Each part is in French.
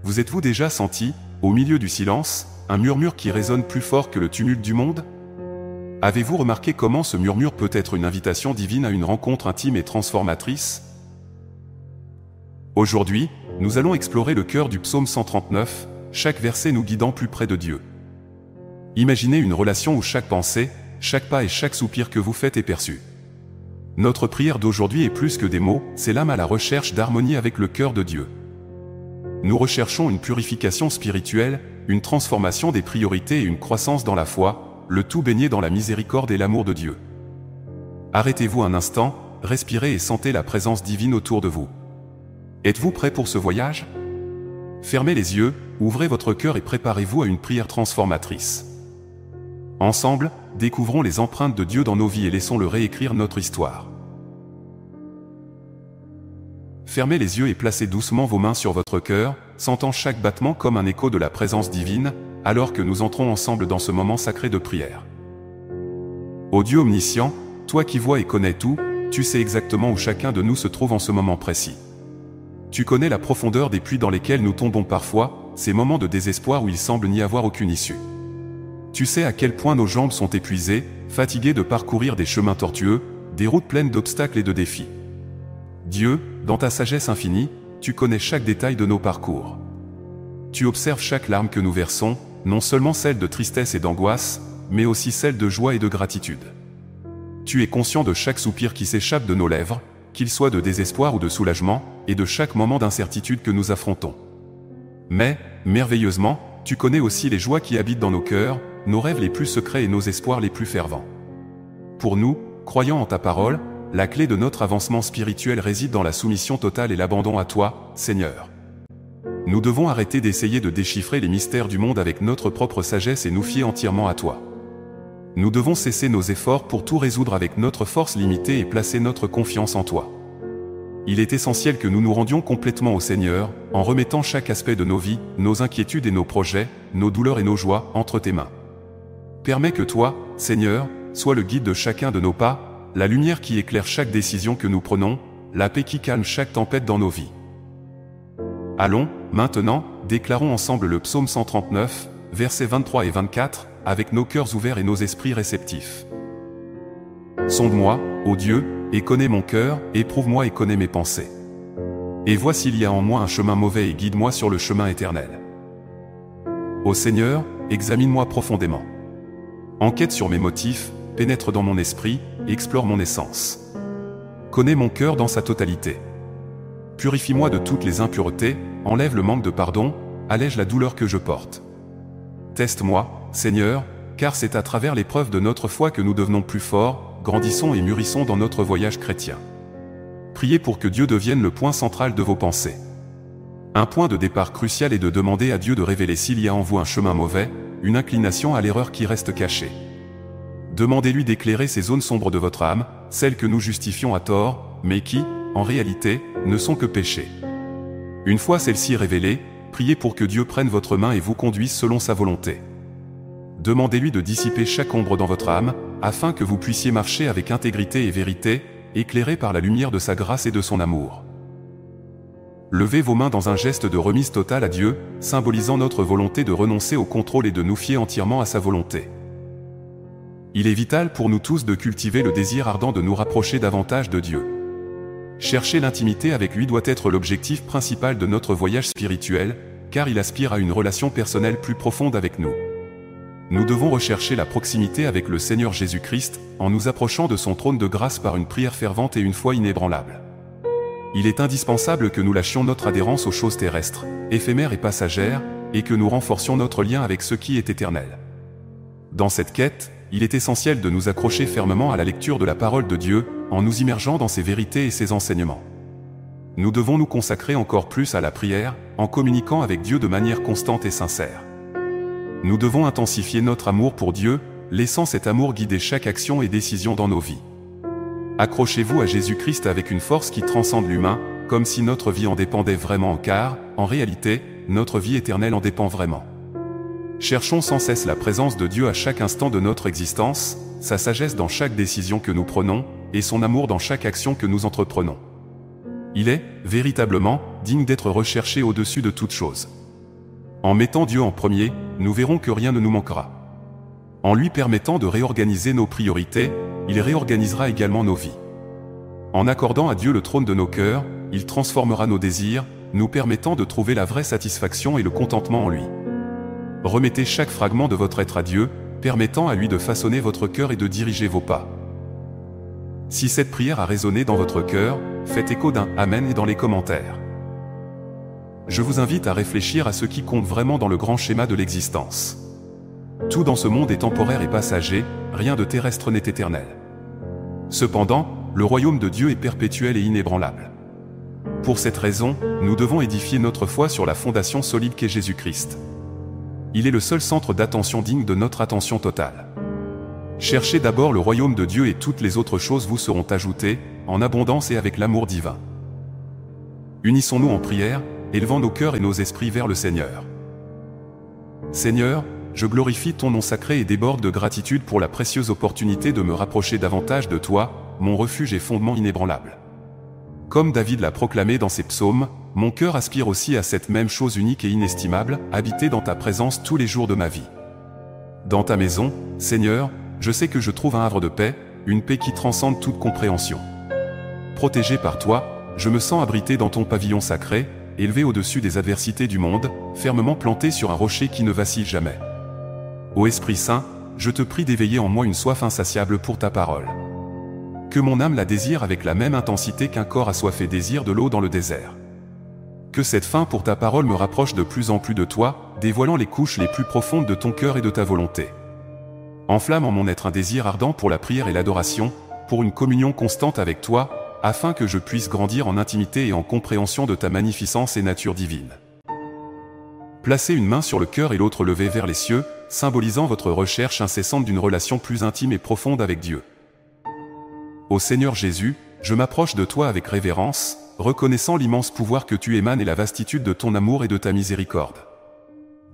vous êtes-vous déjà senti, au milieu du silence, un murmure qui résonne plus fort que le tumulte du monde? Avez-vous remarqué comment ce murmure peut être une invitation divine à une rencontre intime et transformatrice? Aujourd'hui, nous allons explorer le cœur du psaume 139, chaque verset nous guidant plus près de Dieu. Imaginez une relation où chaque pensée, chaque pas et chaque soupir que vous faites est perçu. Notre prière d'aujourd'hui est plus que des mots, c'est l'âme à la recherche d'harmonie avec le cœur de Dieu. Nous recherchons une purification spirituelle, une transformation des priorités et une croissance dans la foi, le tout baigné dans la miséricorde et l'amour de Dieu. Arrêtez-vous un instant, respirez et sentez la présence divine autour de vous. Êtes-vous prêt pour ce voyage? Fermez les yeux, ouvrez votre cœur et préparez-vous à une prière transformatrice. Ensemble, découvrons les empreintes de Dieu dans nos vies et laissons-le réécrire notre histoire. Fermez les yeux et placez doucement vos mains sur votre cœur, sentant chaque battement comme un écho de la présence divine, alors que nous entrons ensemble dans ce moment sacré de prière. Ô Dieu omniscient, toi qui vois et connais tout, tu sais exactement où chacun de nous se trouve en ce moment précis. Tu connais la profondeur des puits dans lesquels nous tombons parfois, ces moments de désespoir où il semble n'y avoir aucune issue. Tu sais à quel point nos jambes sont épuisées, fatiguées de parcourir des chemins tortueux, des routes pleines d'obstacles et de défis. Dieu, dans ta sagesse infinie, tu connais chaque détail de nos parcours. Tu observes chaque larme que nous versons, non seulement celle de tristesse et d'angoisse, mais aussi celle de joie et de gratitude. Tu es conscient de chaque soupir qui s'échappe de nos lèvres, qu'il soit de désespoir ou de soulagement, et de chaque moment d'incertitude que nous affrontons. Mais, merveilleusement, tu connais aussi les joies qui habitent dans nos cœurs, nos rêves les plus secrets et nos espoirs les plus fervents. Pour nous, croyant en ta parole, la clé de notre avancement spirituel réside dans la soumission totale et l'abandon à toi, Seigneur. Nous devons arrêter d'essayer de déchiffrer les mystères du monde avec notre propre sagesse et nous fier entièrement à toi. Nous devons cesser nos efforts pour tout résoudre avec notre force limitée et placer notre confiance en toi. Il est essentiel que nous nous rendions complètement au Seigneur, en remettant chaque aspect de nos vies, nos inquiétudes et nos projets, nos douleurs et nos joies, entre tes mains. Permets que toi, Seigneur, sois le guide de chacun de nos pas, la lumière qui éclaire chaque décision que nous prenons, la paix qui calme chaque tempête dans nos vies. Allons, maintenant, déclarons ensemble le psaume 139, versets 23 et 24, avec nos cœurs ouverts et nos esprits réceptifs. Sonde-moi, ô Dieu, et connais mon cœur, éprouve-moi et connais mes pensées. Et vois s'il y a en moi un chemin mauvais et guide-moi sur le chemin éternel. Ô Seigneur, examine-moi profondément. Enquête sur mes motifs, pénètre dans mon esprit, explore mon essence. Connais mon cœur dans sa totalité. Purifie-moi de toutes les impuretés, enlève le manque de pardon, allège la douleur que je porte. Teste-moi, Seigneur, car c'est à travers l'épreuve de notre foi que nous devenons plus forts, grandissons et mûrissons dans notre voyage chrétien. Priez pour que Dieu devienne le point central de vos pensées. Un point de départ crucial est de demander à Dieu de révéler s'il y a en vous un chemin mauvais, une inclination à l'erreur qui reste cachée. Demandez-lui d'éclairer ces zones sombres de votre âme, celles que nous justifions à tort, mais qui, en réalité, ne sont que péchés. Une fois celles-ci révélées, priez pour que Dieu prenne votre main et vous conduise selon sa volonté. Demandez-lui de dissiper chaque ombre dans votre âme, afin que vous puissiez marcher avec intégrité et vérité, éclairés par la lumière de sa grâce et de son amour. Levez vos mains dans un geste de remise totale à Dieu, symbolisant notre volonté de renoncer au contrôle et de nous fier entièrement à sa volonté. Il est vital pour nous tous de cultiver le désir ardent de nous rapprocher davantage de Dieu. Chercher l'intimité avec lui doit être l'objectif principal de notre voyage spirituel, car il aspire à une relation personnelle plus profonde avec nous. Nous devons rechercher la proximité avec le Seigneur Jésus-Christ, en nous approchant de son trône de grâce par une prière fervente et une foi inébranlable. Il est indispensable que nous lâchions notre adhérence aux choses terrestres, éphémères et passagères, et que nous renforcions notre lien avec ce qui est éternel. Dans cette quête, il est essentiel de nous accrocher fermement à la lecture de la parole de Dieu, en nous immergeant dans ses vérités et ses enseignements. Nous devons nous consacrer encore plus à la prière, en communiquant avec Dieu de manière constante et sincère. Nous devons intensifier notre amour pour Dieu, laissant cet amour guider chaque action et décision dans nos vies. Accrochez-vous à Jésus-Christ avec une force qui transcende l'humain, comme si notre vie en dépendait vraiment, car, en réalité, notre vie éternelle en dépend vraiment. Cherchons sans cesse la présence de Dieu à chaque instant de notre existence, sa sagesse dans chaque décision que nous prenons, et son amour dans chaque action que nous entreprenons. Il est, véritablement, digne d'être recherché au-dessus de toute chose. En mettant Dieu en premier, nous verrons que rien ne nous manquera. En lui permettant de réorganiser nos priorités, il réorganisera également nos vies. En accordant à Dieu le trône de nos cœurs, il transformera nos désirs, nous permettant de trouver la vraie satisfaction et le contentement en lui. Remettez chaque fragment de votre être à Dieu, permettant à lui de façonner votre cœur et de diriger vos pas. Si cette prière a résonné dans votre cœur, faites écho d'un « Amen » dans les commentaires. Je vous invite à réfléchir à ce qui compte vraiment dans le grand schéma de l'existence. Tout dans ce monde est temporaire et passager, rien de terrestre n'est éternel. Cependant, le royaume de Dieu est perpétuel et inébranlable. Pour cette raison, nous devons édifier notre foi sur la fondation solide qu'est Jésus-Christ. Il est le seul centre d'attention digne de notre attention totale. Cherchez d'abord le royaume de Dieu et toutes les autres choses vous seront ajoutées, en abondance et avec l'amour divin. Unissons-nous en prière, élevant nos cœurs et nos esprits vers le Seigneur. Seigneur, je glorifie ton nom sacré et déborde de gratitude pour la précieuse opportunité de me rapprocher davantage de toi, mon refuge et fondement inébranlable. Comme David l'a proclamé dans ses psaumes, mon cœur aspire aussi à cette même chose unique et inestimable, habiter dans ta présence tous les jours de ma vie. Dans ta maison, Seigneur, je sais que je trouve un havre de paix, une paix qui transcende toute compréhension. Protégé par toi, je me sens abrité dans ton pavillon sacré, élevé au-dessus des adversités du monde, fermement planté sur un rocher qui ne vacille jamais. Ô Esprit Saint, je te prie d'éveiller en moi une soif insatiable pour ta parole. Que mon âme la désire avec la même intensité qu'un corps assoiffé désire de l'eau dans le désert. Que cette faim pour ta parole me rapproche de plus en plus de toi, dévoilant les couches les plus profondes de ton cœur et de ta volonté. Enflamme en mon être un désir ardent pour la prière et l'adoration, pour une communion constante avec toi, afin que je puisse grandir en intimité et en compréhension de ta magnificence et nature divine. Placez une main sur le cœur et l'autre levée vers les cieux, symbolisant votre recherche incessante d'une relation plus intime et profonde avec Dieu. Ô Seigneur Jésus, je m'approche de toi avec révérence, reconnaissant l'immense pouvoir que tu émanes et la vastitude de ton amour et de ta miséricorde.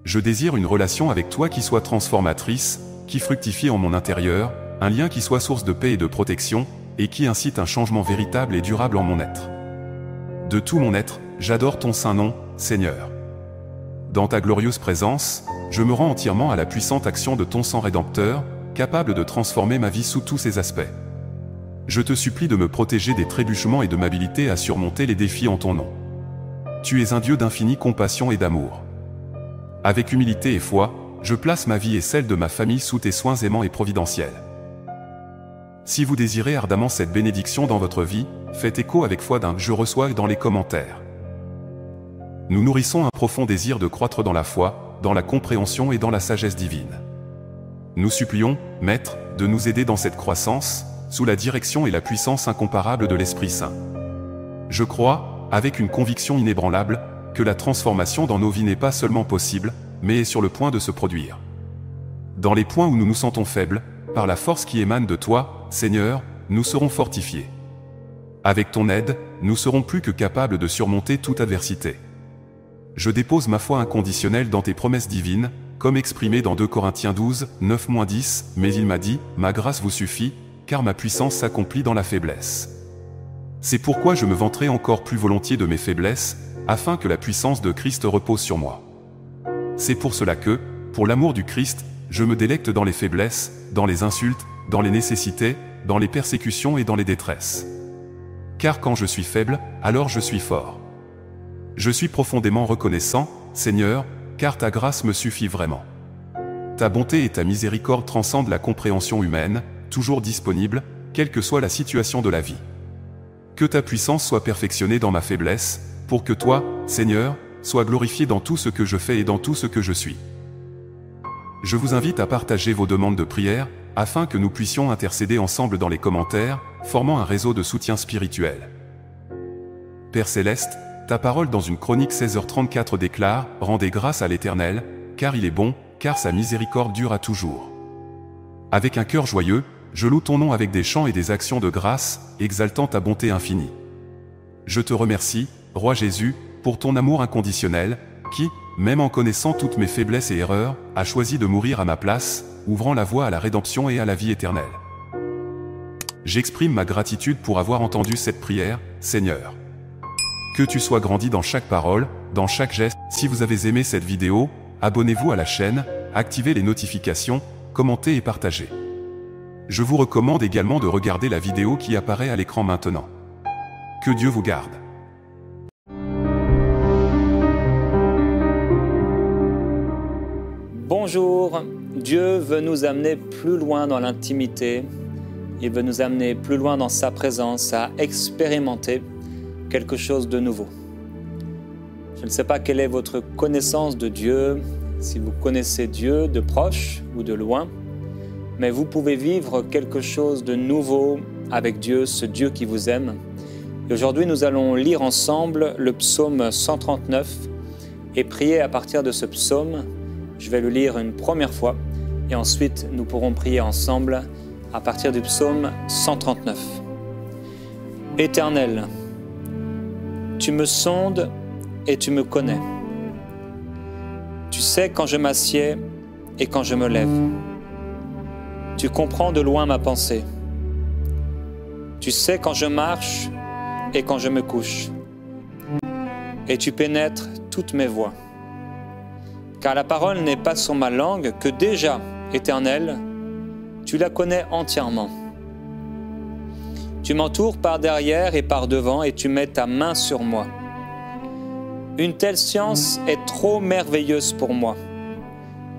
Je désire une relation avec toi qui soit transformatrice, qui fructifie en mon intérieur, un lien qui soit source de paix et de protection, et qui incite un changement véritable et durable en mon être. De tout mon être, j'adore ton saint nom, Seigneur. Dans ta glorieuse présence, je me rends entièrement à la puissante action de ton sang rédempteur, capable de transformer ma vie sous tous ses aspects. Je te supplie de me protéger des trébuchements et de m'habiliter à surmonter les défis en ton nom. Tu es un Dieu d'infinie compassion et d'amour. Avec humilité et foi, je place ma vie et celle de ma famille sous tes soins aimants et providentiels. Si vous désirez ardemment cette bénédiction dans votre vie, faites écho avec foi d'un « Je reçois » dans les commentaires. Nous nourrissons un profond désir de croître dans la foi, dans la compréhension et dans la sagesse divine. Nous supplions, Maître, de nous aider dans cette croissance, sous la direction et la puissance incomparable de l'Esprit Saint. Je crois, avec une conviction inébranlable, que la transformation dans nos vies n'est pas seulement possible, mais est sur le point de se produire. Dans les points où nous nous sentons faibles, par la force qui émane de toi, Seigneur, nous serons fortifiés. Avec ton aide, nous serons plus que capables de surmonter toute adversité. Je dépose ma foi inconditionnelle dans tes promesses divines, comme exprimé dans 2 Corinthiens 12, 9-10, mais il m'a dit, ma grâce vous suffit, car ma puissance s'accomplit dans la faiblesse. C'est pourquoi je me vanterai encore plus volontiers de mes faiblesses, afin que la puissance de Christ repose sur moi. C'est pour cela que, pour l'amour du Christ, je me délecte dans les faiblesses, dans les insultes, dans les nécessités, dans les persécutions et dans les détresses. Car quand je suis faible, alors je suis fort. Je suis profondément reconnaissant, Seigneur, car ta grâce me suffit vraiment. Ta bonté et ta miséricorde transcendent la compréhension humaine, toujours disponible, quelle que soit la situation de la vie. Que ta puissance soit perfectionnée dans ma faiblesse, pour que toi, Seigneur, sois glorifié dans tout ce que je fais et dans tout ce que je suis. Je vous invite à partager vos demandes de prière, afin que nous puissions intercéder ensemble dans les commentaires, formant un réseau de soutien spirituel. Père Céleste, ta parole dans une chronique 16h34 déclare « Rendez grâce à l'Éternel, car il est bon, car sa miséricorde dure à toujours. » Avec un cœur joyeux, je loue ton nom avec des chants et des actions de grâce, exaltant ta bonté infinie. Je te remercie, Roi Jésus, pour ton amour inconditionnel, qui, même en connaissant toutes mes faiblesses et erreurs, a choisi de mourir à ma place, ouvrant la voie à la rédemption et à la vie éternelle. J'exprime ma gratitude pour avoir entendu cette prière, Seigneur. Que tu sois grandi dans chaque parole, dans chaque geste. Si vous avez aimé cette vidéo, abonnez-vous à la chaîne, activez les notifications, commentez et partagez. Je vous recommande également de regarder la vidéo qui apparaît à l'écran maintenant. Que Dieu vous garde. Bonjour, Dieu veut nous amener plus loin dans l'intimité, il veut nous amener plus loin dans sa présence, à expérimenter quelque chose de nouveau. Je ne sais pas quelle est votre connaissance de Dieu, si vous connaissez Dieu de proche ou de loin, mais vous pouvez vivre quelque chose de nouveau avec Dieu, ce Dieu qui vous aime. Et aujourd'hui, nous allons lire ensemble le psaume 139 et prier à partir de ce psaume. Je vais le lire une première fois et ensuite nous pourrons prier ensemble à partir du psaume 139. Éternel, tu me sondes et tu me connais. Tu sais quand je m'assieds et quand je me lève. Tu comprends de loin ma pensée. Tu sais quand je marche et quand je me couche. Et tu pénètres toutes mes voies. Car la parole n'est pas sur ma langue que déjà, Éternel, tu la connais entièrement. Tu m'entoures par derrière et par devant et tu mets ta main sur moi. Une telle science est trop merveilleuse pour moi,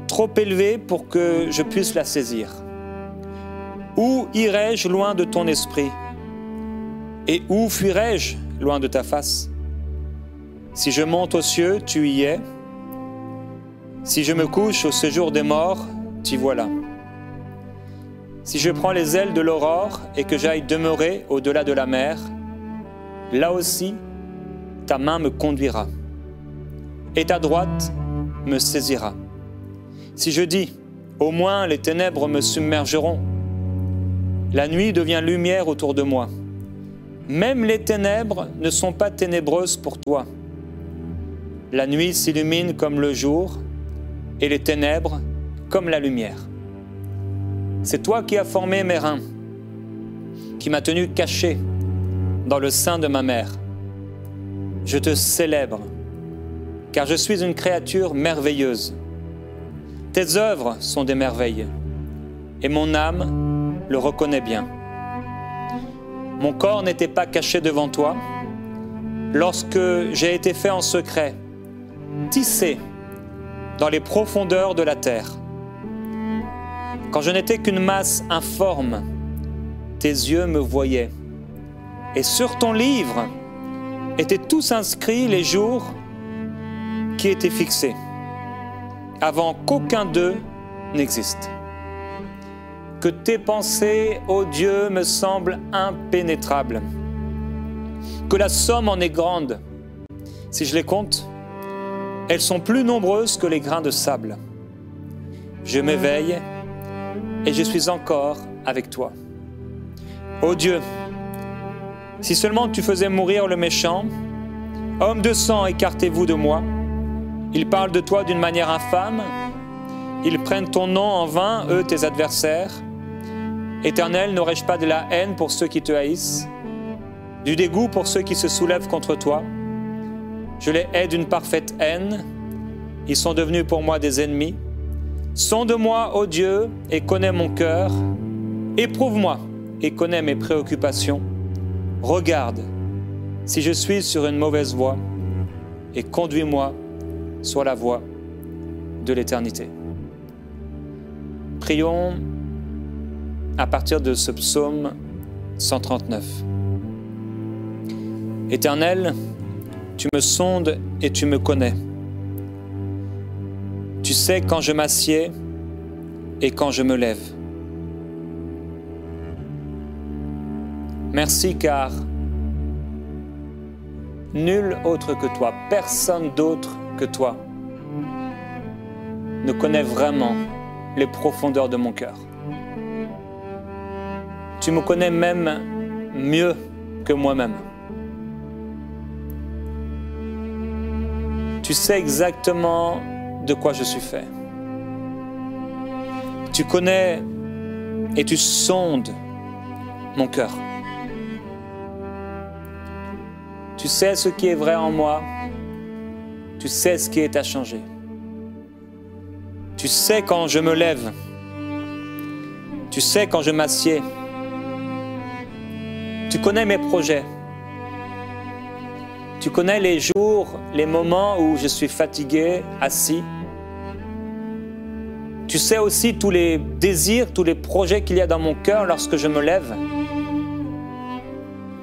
trop élevée pour que je puisse la saisir. Où irai-je loin de ton esprit? Et où fuirai-je loin de ta face? Si je monte aux cieux, tu y es. Si je me couche au séjour des morts, t'y voilà. Si je prends les ailes de l'aurore et que j'aille demeurer au-delà de la mer, là aussi, ta main me conduira et ta droite me saisira. Si je dis, au moins les ténèbres me submergeront, la nuit devient lumière autour de moi. Même les ténèbres ne sont pas ténébreuses pour toi. La nuit s'illumine comme le jour et les ténèbres comme la lumière. C'est toi qui as formé mes reins, qui m'as tenu caché dans le sein de ma mère. Je te célèbre, car je suis une créature merveilleuse. Tes œuvres sont des merveilles, et mon âme le reconnaît bien. Mon corps n'était pas caché devant toi, lorsque j'ai été fait en secret, tissé dans les profondeurs de la terre. Quand je n'étais qu'une masse informe, tes yeux me voyaient. Et sur ton livre étaient tous inscrits les jours qui étaient fixés, avant qu'aucun d'eux n'existe. Que tes pensées, ô Dieu, me semblent impénétrables. Que la somme en est grande. Si je les compte, elles sont plus nombreuses que les grains de sable. Je m'éveille et je suis encore avec toi. Ô Dieu, si seulement tu faisais mourir le méchant, homme de sang, écartez-vous de moi. Ils parlent de toi d'une manière infâme, ils prennent ton nom en vain, eux tes adversaires. Éternel, n'aurais-je pas de la haine pour ceux qui te haïssent, du dégoût pour ceux qui se soulèvent contre toi? Je les hais d'une parfaite haine, ils sont devenus pour moi des ennemis. Sonde-moi, ô Dieu, et connais mon cœur. Éprouve-moi et connais mes préoccupations. Regarde si je suis sur une mauvaise voie et conduis-moi sur la voie de l'éternité. Prions à partir de ce psaume 139. Éternel, tu me sondes et tu me connais. Tu sais quand je m'assieds et quand je me lève. Merci car nul autre que toi, personne d'autre que toi ne connaît vraiment les profondeurs de mon cœur. Tu me connais même mieux que moi-même. Tu sais exactement de quoi je suis fait. Tu connais et tu sondes mon cœur. Tu sais ce qui est vrai en moi. Tu sais ce qui est à changer. Tu sais quand je me lève. Tu sais quand je m'assieds. Tu connais mes projets. Tu connais les jours, les moments où je suis fatigué, assis. Tu sais aussi tous les désirs, tous les projets qu'il y a dans mon cœur lorsque je me lève.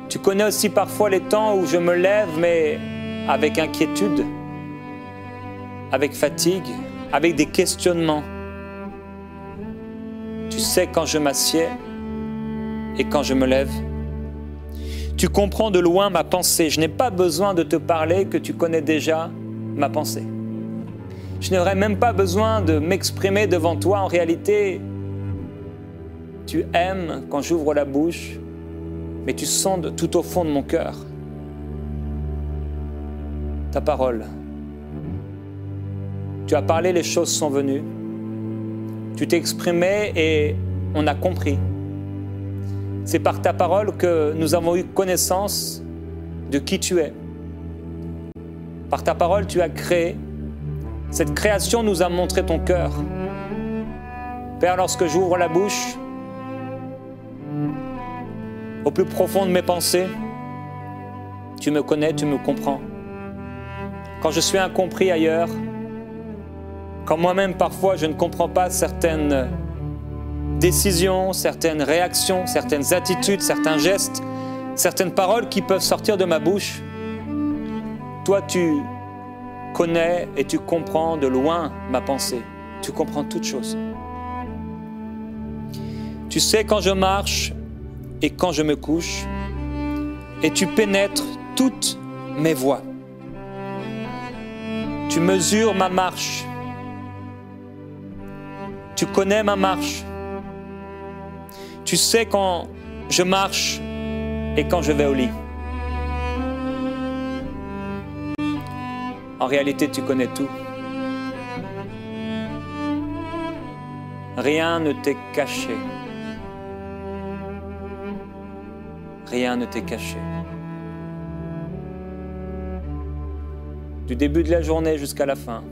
Tu connais aussi parfois les temps où je me lève, mais avec inquiétude, avec fatigue, avec des questionnements. Tu sais quand je m'assieds et quand je me lève. Tu comprends de loin ma pensée. Je n'ai pas besoin de te parler que tu connais déjà ma pensée. Je n'aurais même pas besoin de m'exprimer devant toi. En réalité, tu aimes quand j'ouvre la bouche, mais tu sondes tout au fond de mon cœur ta parole. Tu as parlé, les choses sont venues. Tu t'es exprimé et on a compris. C'est par ta parole que nous avons eu connaissance de qui tu es. Par ta parole, tu as créé. Cette création nous a montré ton cœur. Père, lorsque j'ouvre la bouche, au plus profond de mes pensées, tu me connais, tu me comprends. Quand je suis incompris ailleurs, quand moi-même parfois je ne comprends pas certaines décisions, certaines réactions, certaines attitudes, certains gestes, certaines paroles qui peuvent sortir de ma bouche, toi tu connais et tu comprends de loin ma pensée. Tu comprends toutes choses. Tu sais quand je marche et quand je me couche, et tu pénètres toutes mes voies. Tu mesures ma marche. Tu connais ma marche. Tu sais quand je marche et quand je vais au lit. En réalité, tu connais tout. Rien ne t'est caché. Rien ne t'est caché. Du début de la journée jusqu'à la fin.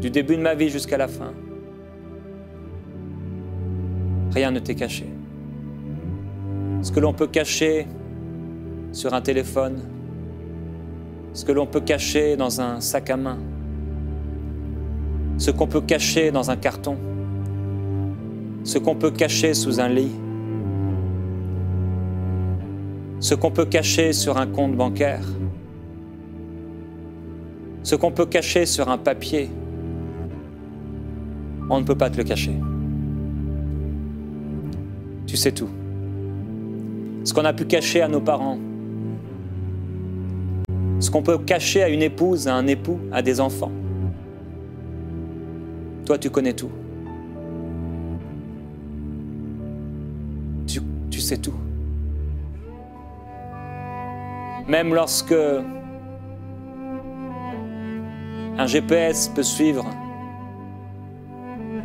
Du début de ma vie jusqu'à la fin. Rien ne t'est caché. Ce que l'on peut cacher sur un téléphone, ce que l'on peut cacher dans un sac à main, ce qu'on peut cacher dans un carton, ce qu'on peut cacher sous un lit, ce qu'on peut cacher sur un compte bancaire, ce qu'on peut cacher sur un papier, on ne peut pas te le cacher. Tu sais tout. Ce qu'on a pu cacher à nos parents, ce qu'on peut cacher à une épouse, à un époux, à des enfants. Toi, tu connais tout. Tu sais tout. Même lorsque un GPS peut suivre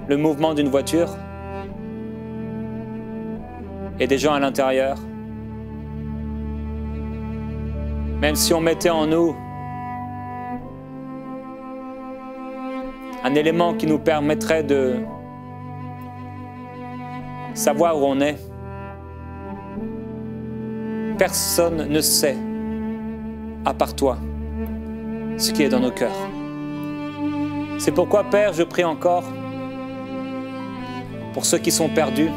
le mouvement d'une voiture et des gens à l'intérieur, même si on mettait en nous un élément qui nous permettrait de savoir où on est, personne ne sait, à part toi, ce qui est dans nos cœurs. C'est pourquoi, Père, je prie encore pour ceux qui sont perdus,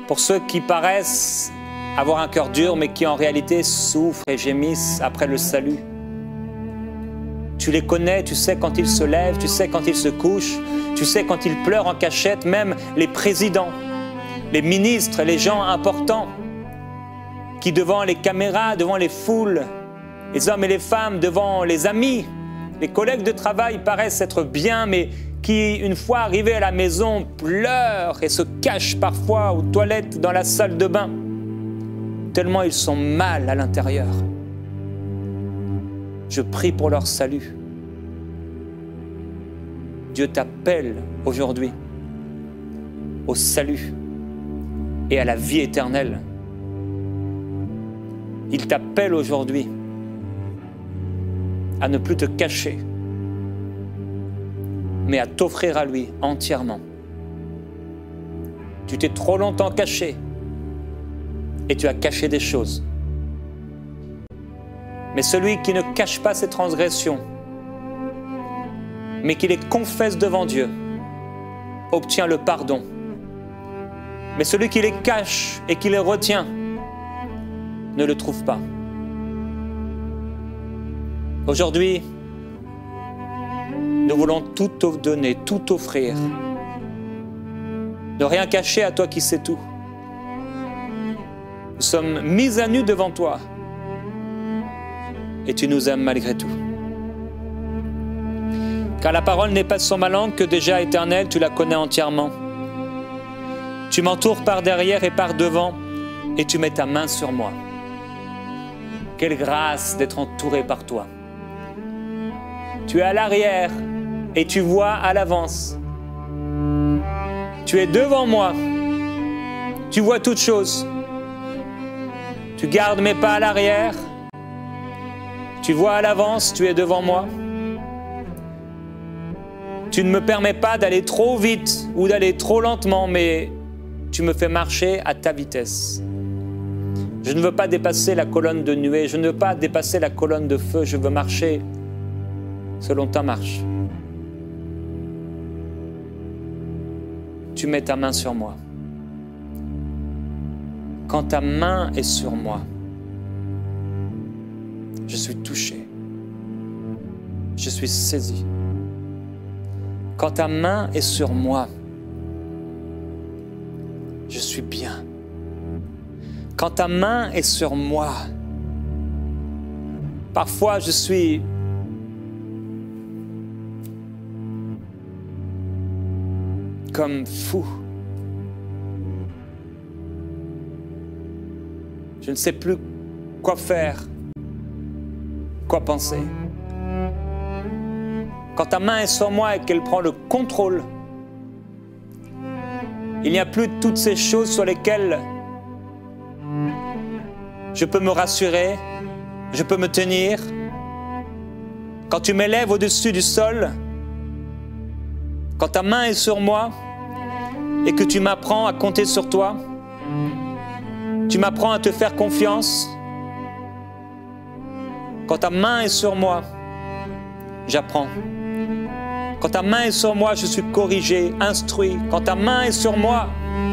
pour ceux qui paraissent avoir un cœur dur, mais qui en réalité souffrent et gémissent après le salut. Tu les connais, tu sais quand ils se lèvent, tu sais quand ils se couchent, tu sais quand ils pleurent en cachette, même les présidents, les ministres, les gens importants, qui devant les caméras, devant les foules, les hommes et les femmes, devant les amis, les collègues de travail paraissent être bien, mais qui, une fois arrivés à la maison, pleurent et se cachent parfois aux toilettes dans la salle de bain, tellement ils sont mal à l'intérieur. Je prie pour leur salut. Dieu t'appelle aujourd'hui au salut et à la vie éternelle. Il t'appelle aujourd'hui à ne plus te cacher, mais à t'offrir à lui entièrement. Tu t'es trop longtemps caché et tu as caché des choses. Mais celui qui ne cache pas ses transgressions, mais qui les confesse devant Dieu, obtient le pardon. Mais celui qui les cache et qui les retient ne le trouve pas. Aujourd'hui, nous voulons tout te donner, tout offrir. Ne rien cacher à toi qui sais tout. Nous sommes mis à nu devant toi et tu nous aimes malgré tout. Car la parole n'est pas sur ma langue que déjà éternelle, tu la connais entièrement. Tu m'entoures par derrière et par devant et tu mets ta main sur moi. Quelle grâce d'être entouré par toi. Tu es à l'arrière et tu vois à l'avance. Tu es devant moi. Tu vois toutes choses. Tu gardes mes pas à l'arrière. Tu vois à l'avance, tu es devant moi. Tu ne me permets pas d'aller trop vite ou d'aller trop lentement, mais tu me fais marcher à ta vitesse. Je ne veux pas dépasser la colonne de nuée, je ne veux pas dépasser la colonne de feu, je veux marcher selon ta marche. Tu mets ta main sur moi. Quand ta main est sur moi, je suis touché. Je suis saisi. Quand ta main est sur moi, je suis bien. Quand ta main est sur moi, parfois je suis comme fou. Je ne sais plus quoi faire, quoi penser. Quand ta main est sur moi et qu'elle prend le contrôle, il n'y a plus toutes ces choses sur lesquelles je peux me rassurer, je peux me tenir. Quand tu m'élèves au-dessus du sol, quand ta main est sur moi et que tu m'apprends à compter sur toi, tu m'apprends à te faire confiance. Quand ta main est sur moi, j'apprends. Quand ta main est sur moi, je suis corrigé, instruit. Quand ta main est sur moi,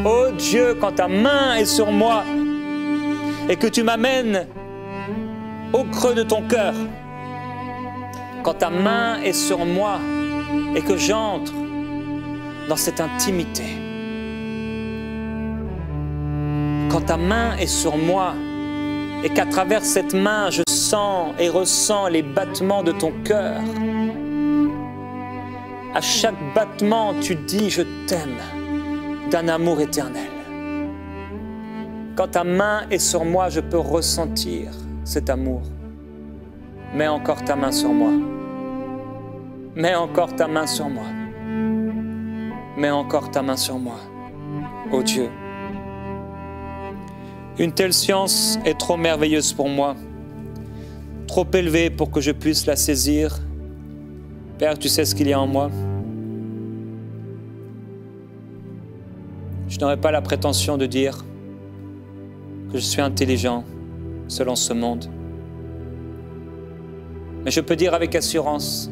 oh Dieu, quand ta main est sur moi et que tu m'amènes au creux de ton cœur, quand ta main est sur moi et que j'entre dans cette intimité, quand ta main est sur moi et qu'à travers cette main, je sens et ressens les battements de ton cœur, à chaque battement, tu dis « je t'aime » d'un amour éternel. Quand ta main est sur moi, je peux ressentir cet amour. Mets encore ta main sur moi. Mets encore ta main sur moi. Mets encore ta main sur moi. Ô Dieu, une telle science est trop merveilleuse pour moi, trop élevée pour que je puisse la saisir. Père, tu sais ce qu'il y a en moi. Je n'aurai pas la prétention de dire que je suis intelligent selon ce monde. Mais je peux dire avec assurance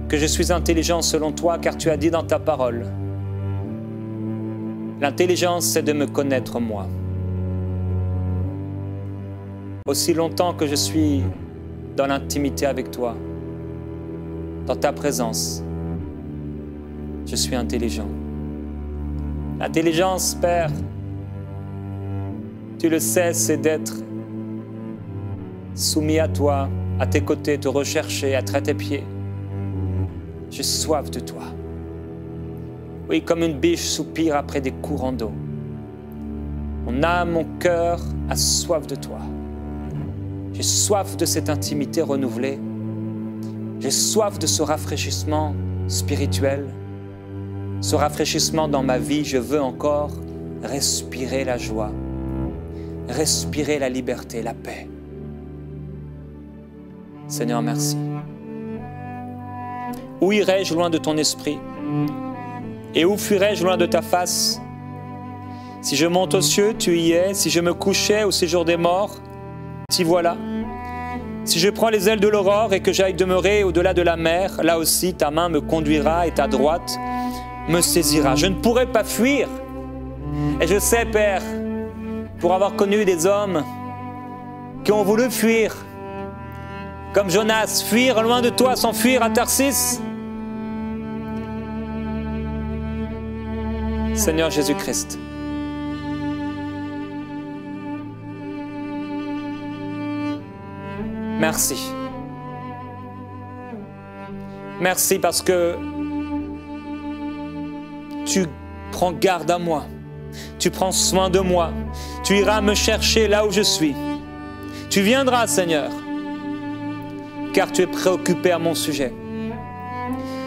que je suis intelligent selon toi, car tu as dit dans ta parole, l'intelligence, c'est de me connaître moi. Aussi longtemps que je suis dans l'intimité avec toi, dans ta présence, je suis intelligent. L'intelligence, Père, tu le sais, c'est d'être soumis à toi, à tes côtés, te rechercher, être à tes pieds. J'ai soif de toi. Oui, comme une biche soupire après des courants d'eau. Mon âme, mon cœur a soif de toi. J'ai soif de cette intimité renouvelée. J'ai soif de ce rafraîchissement spirituel, ce rafraîchissement dans ma vie. Je veux encore respirer la joie. respirer la liberté, la paix. Seigneur, merci. Où irais-je loin de ton esprit? Et où fuirais-je loin de ta face? Si je monte aux cieux, tu y es. Si je me couchais au séjour des morts, t'y voilà. Si je prends les ailes de l'aurore et que j'aille demeurer au-delà de la mer, là aussi ta main me conduira et ta droite me saisira. Je ne pourrai pas fuir. Et je sais, Père, pour avoir connu des hommes qui ont voulu fuir, comme Jonas, fuir loin de toi, s'enfuir à Tarsis. Seigneur Jésus-Christ, merci. Merci parce que tu prends garde à moi. Tu prends soin de moi. Tu iras me chercher là où je suis. Tu viendras, Seigneur, car tu es préoccupé à mon sujet.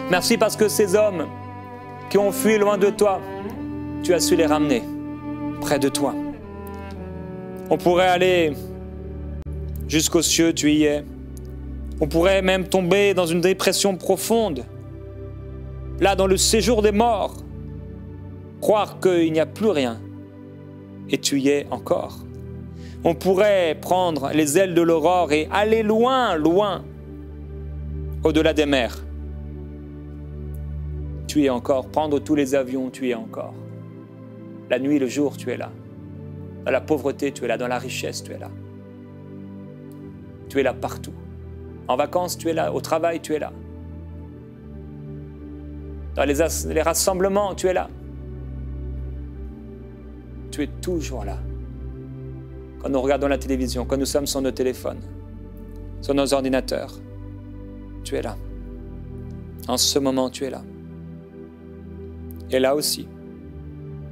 Merci parce que ces hommes qui ont fui loin de toi, tu as su les ramener près de toi. On pourrait aller jusqu'aux cieux, tu y es. On pourrait même tomber dans une dépression profonde, là dans le séjour des morts, croire qu'il n'y a plus rien, et tu y es encore. On pourrait prendre les ailes de l'aurore et aller loin, loin, au-delà des mers. Tu y es encore. Prendre tous les avions, tu y es encore. La nuit, le jour, tu es là. Dans la pauvreté, tu es là. Dans la richesse, tu es là. Tu es là partout. En vacances, tu es là. Au travail, tu es là. Dans les rassemblements, tu es là. Tu es toujours là. Quand nous regardons la télévision, quand nous sommes sur nos téléphones, sur nos ordinateurs, tu es là. En ce moment, tu es là. Et là aussi,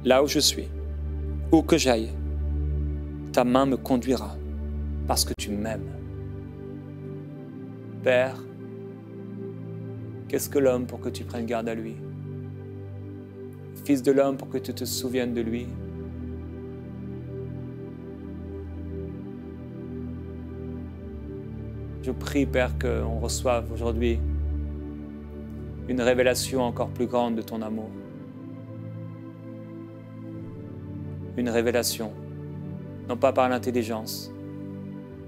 là où je suis, où que j'aille, ta main me conduira parce que tu m'aimes. Père, qu'est-ce que l'homme pour que tu prennes garde à lui? Fils de l'homme pour que tu te souviennes de lui? Je prie, Père, qu'on reçoive aujourd'hui une révélation encore plus grande de ton amour. Une révélation, non pas par l'intelligence,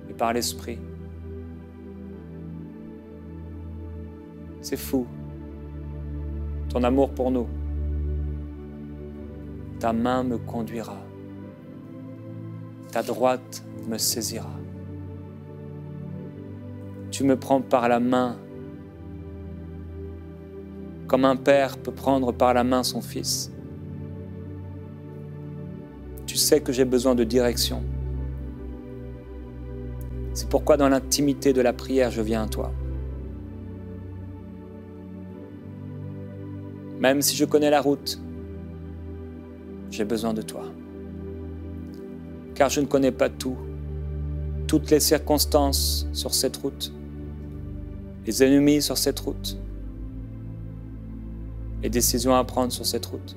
mais par l'esprit. C'est fou, ton amour pour nous. Ta main me conduira, ta droite me saisira. Tu me prends par la main, comme un père peut prendre par la main son fils. Tu sais que j'ai besoin de direction. C'est pourquoi dans l'intimité de la prière, je viens à toi. Même si je connais la route, j'ai besoin de toi. Car je ne connais pas tout, toutes les circonstances sur cette route, les ennemis sur cette route, les décisions à prendre sur cette route.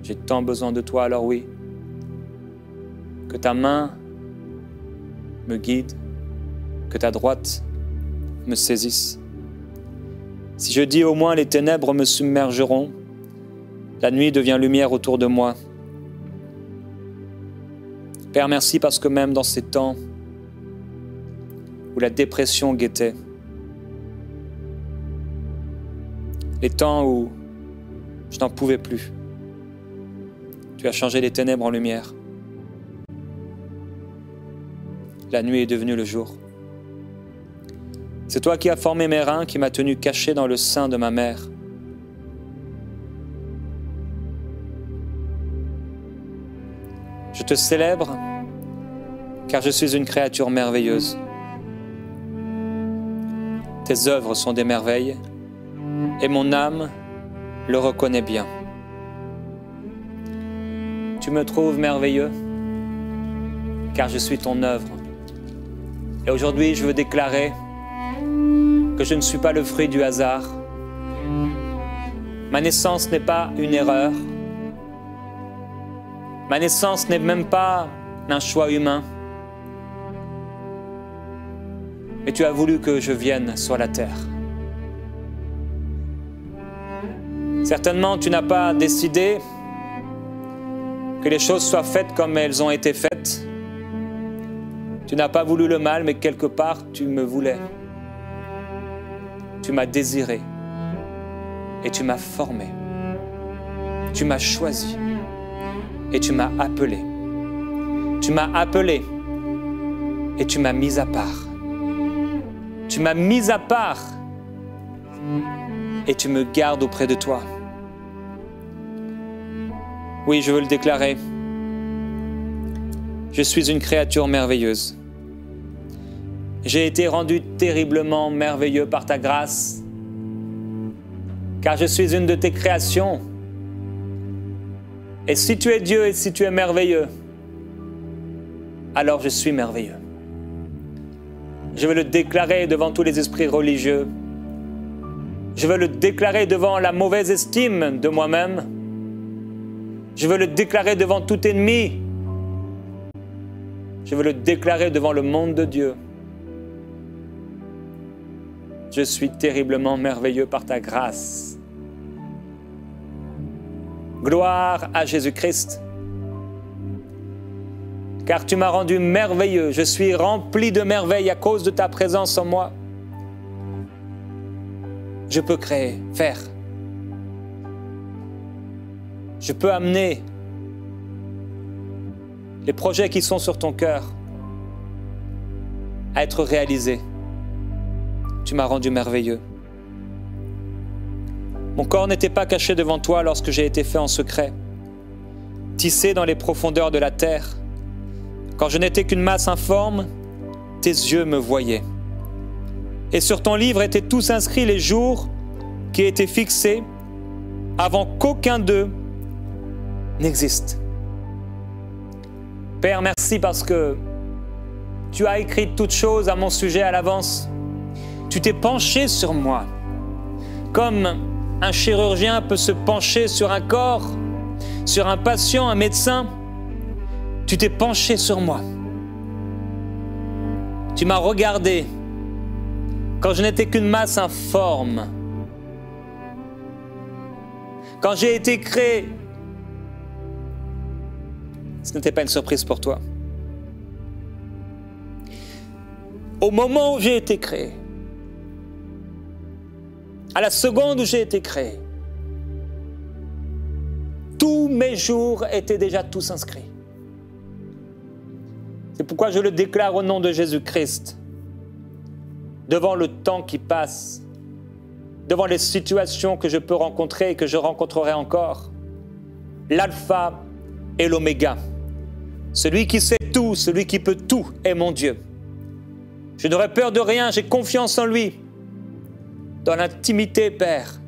J'ai tant besoin de toi, alors oui, que ta main me guide, que ta droite me saisisse. Si je dis au moins les ténèbres me submergeront, la nuit devient lumière autour de moi. Père, merci parce que même dans ces temps où la dépression guettait, les temps où je n'en pouvais plus, tu as changé les ténèbres en lumière. La nuit est devenue le jour. C'est toi qui as formé mes reins, qui m'as tenu caché dans le sein de ma mère. Je te célèbre, car je suis une créature merveilleuse. Tes œuvres sont des merveilles, et mon âme le reconnaît bien. Tu me trouves merveilleux, car je suis ton œuvre. Et aujourd'hui, je veux déclarer que je ne suis pas le fruit du hasard. Ma naissance n'est pas une erreur. Ma naissance n'est même pas un choix humain. Mais tu as voulu que je vienne sur la terre. Certainement, tu n'as pas décidé que les choses soient faites comme elles ont été faites. Tu n'as pas voulu le mal, mais quelque part, tu me voulais. Tu m'as désiré et tu m'as formé. Tu m'as choisi et tu m'as appelé. Tu m'as appelé et tu m'as mis à part. Tu m'as mis à part et tu me gardes auprès de toi. Oui, je veux le déclarer. Je suis une créature merveilleuse. J'ai été rendu terriblement merveilleux par ta grâce, car je suis une de tes créations. Et si tu es Dieu et si tu es merveilleux, alors je suis merveilleux. Je veux le déclarer devant tous les esprits religieux. Je veux le déclarer devant la mauvaise estime de moi-même. Je veux le déclarer devant tout ennemi. Je veux le déclarer devant le monde de Dieu. Je suis terriblement merveilleux par ta grâce. Gloire à Jésus-Christ. Car tu m'as rendu merveilleux. Je suis rempli de merveilles à cause de ta présence en moi. Je peux créer, faire. Je peux amener les projets qui sont sur ton cœur à être réalisés. Tu m'as rendu merveilleux. Mon corps n'était pas caché devant toi lorsque j'ai été fait en secret, tissé dans les profondeurs de la terre. Quand je n'étais qu'une masse informe, tes yeux me voyaient. Et sur ton livre étaient tous inscrits les jours qui étaient fixés avant qu'aucun d'eux n'existe. Père, merci parce que tu as écrit toutes choses à mon sujet à l'avance. Tu t'es penché sur moi, comme un chirurgien peut se pencher sur un corps, sur un patient, un médecin. Tu t'es penché sur moi. Tu m'as regardé quand je n'étais qu'une masse informe. Quand j'ai été créé, ce n'était pas une surprise pour toi. Au moment où j'ai été créé, à la seconde où j'ai été créé, tous mes jours étaient déjà tous inscrits. C'est pourquoi je le déclare au nom de Jésus-Christ, devant le temps qui passe, devant les situations que je peux rencontrer et que je rencontrerai encore. L'alpha et l'oméga, celui qui sait tout, celui qui peut tout est mon Dieu. Je n'aurai peur de rien, j'ai confiance en lui. Dans l'intimité, Père,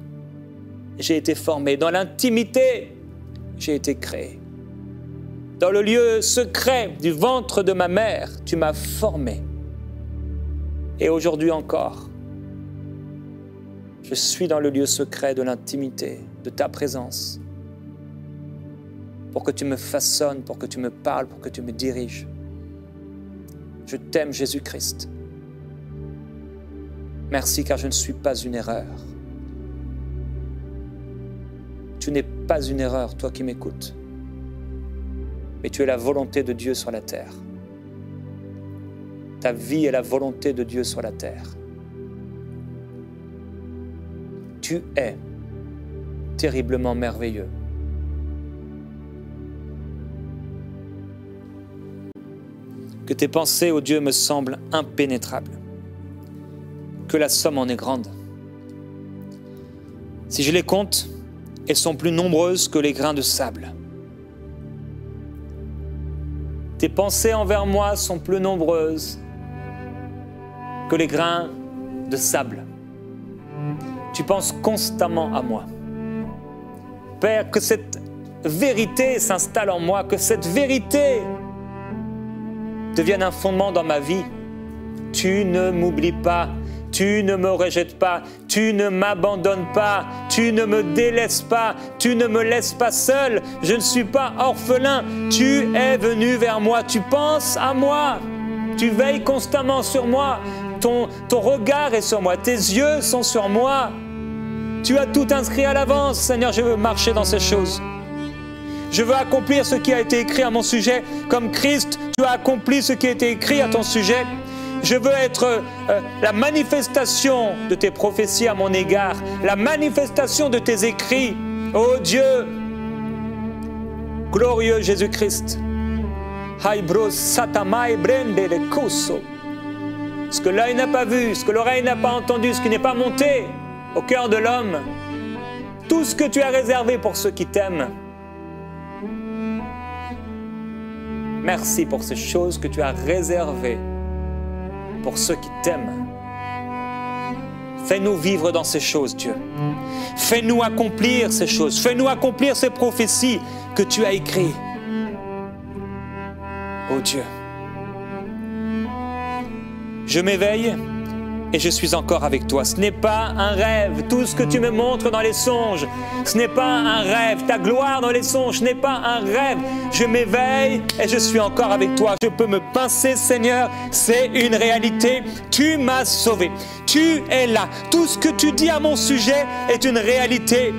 j'ai été formé. Dans l'intimité, j'ai été créé. Dans le lieu secret du ventre de ma mère, tu m'as formé. Et aujourd'hui encore, je suis dans le lieu secret de l'intimité, de ta présence, pour que tu me façonnes, pour que tu me parles, pour que tu me diriges. Je t'aime, Jésus-Christ. Merci car je ne suis pas une erreur. Tu n'es pas une erreur, toi qui m'écoutes. Mais tu es la volonté de Dieu sur la terre. Ta vie est la volonté de Dieu sur la terre. Tu es terriblement merveilleux. Que tes pensées, ô Dieu, me semblent impénétrables. Que la somme en est grande. Si je les compte, elles sont plus nombreuses que les grains de sable. Tes pensées envers moi sont plus nombreuses que les grains de sable. Tu penses constamment à moi. Père, que cette vérité s'installe en moi, que cette vérité devienne un fondement dans ma vie. Tu ne m'oublies pas tu ne me rejettes pas, tu ne m'abandonnes pas, tu ne me délaisses pas, tu ne me laisses pas seul, je ne suis pas orphelin, tu es venu vers moi, tu penses à moi, tu veilles constamment sur moi, ton regard est sur moi, tes yeux sont sur moi. Tu as tout inscrit à l'avance, Seigneur, je veux marcher dans ces choses. Je veux accomplir ce qui a été écrit à mon sujet, comme Christ, tu as accompli ce qui a été écrit à ton sujet. Je veux être la manifestation de tes prophéties à mon égard, la manifestation de tes écrits. Oh Dieu, glorieux Jésus-Christ. Ce que l'œil n'a pas vu, ce que l'oreille n'a pas entendu, ce qui n'est pas monté au cœur de l'homme, tout ce que tu as réservé pour ceux qui t'aiment. Merci pour ces choses que tu as réservées pour ceux qui t'aiment. Fais-nous vivre dans ces choses, Dieu. Fais-nous accomplir ces choses. Fais-nous accomplir ces prophéties que tu as écrites. Oh Dieu, je m'éveille et je suis encore avec toi. Ce n'est pas un rêve, tout ce que tu me montres dans les songes. Ce n'est pas un rêve, ta gloire dans les songes, ce n'est pas un rêve. Je m'éveille et je suis encore avec toi. Je peux me pincer, Seigneur, c'est une réalité. Tu m'as sauvé, tu es là. Tout ce que tu dis à mon sujet est une réalité.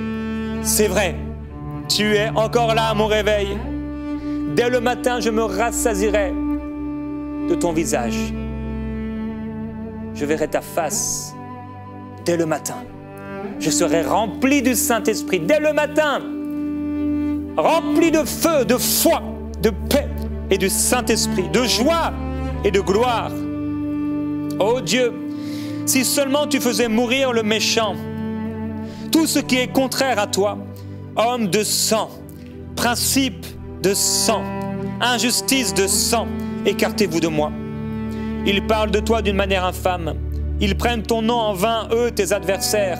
C'est vrai, tu es encore là à mon réveil. Dès le matin, je me rassasirai de ton visage. Je verrai ta face dès le matin. Je serai rempli du Saint-Esprit dès le matin, rempli de feu, de foi, de paix et du Saint-Esprit, de joie et de gloire. Oh Dieu, si seulement tu faisais mourir le méchant, tout ce qui est contraire à toi, homme de sang, principe de sang, injustice de sang, écartez-vous de moi. Ils parlent de toi d'une manière infâme. Ils prennent ton nom en vain, eux, tes adversaires.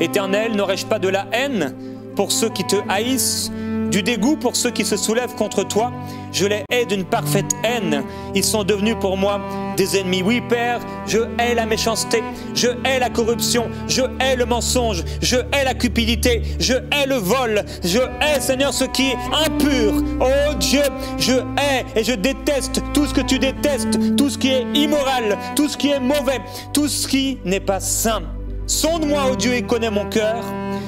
Éternel, n'aurais-je pas de la haine pour ceux qui te haïssent, du dégoût pour ceux qui se soulèvent contre toi? Je les hais d'une parfaite haine. Ils sont devenus pour moi des ennemis. Oui, Père, je hais la méchanceté, je hais la corruption, je hais le mensonge, je hais la cupidité, je hais le vol, je hais, Seigneur, ce qui est impur. Oh Dieu, je hais et je déteste tout ce que tu détestes, tout ce qui est immoral, tout ce qui est mauvais, tout ce qui n'est pas saint. Sonde-moi, oh Dieu, et connais mon cœur.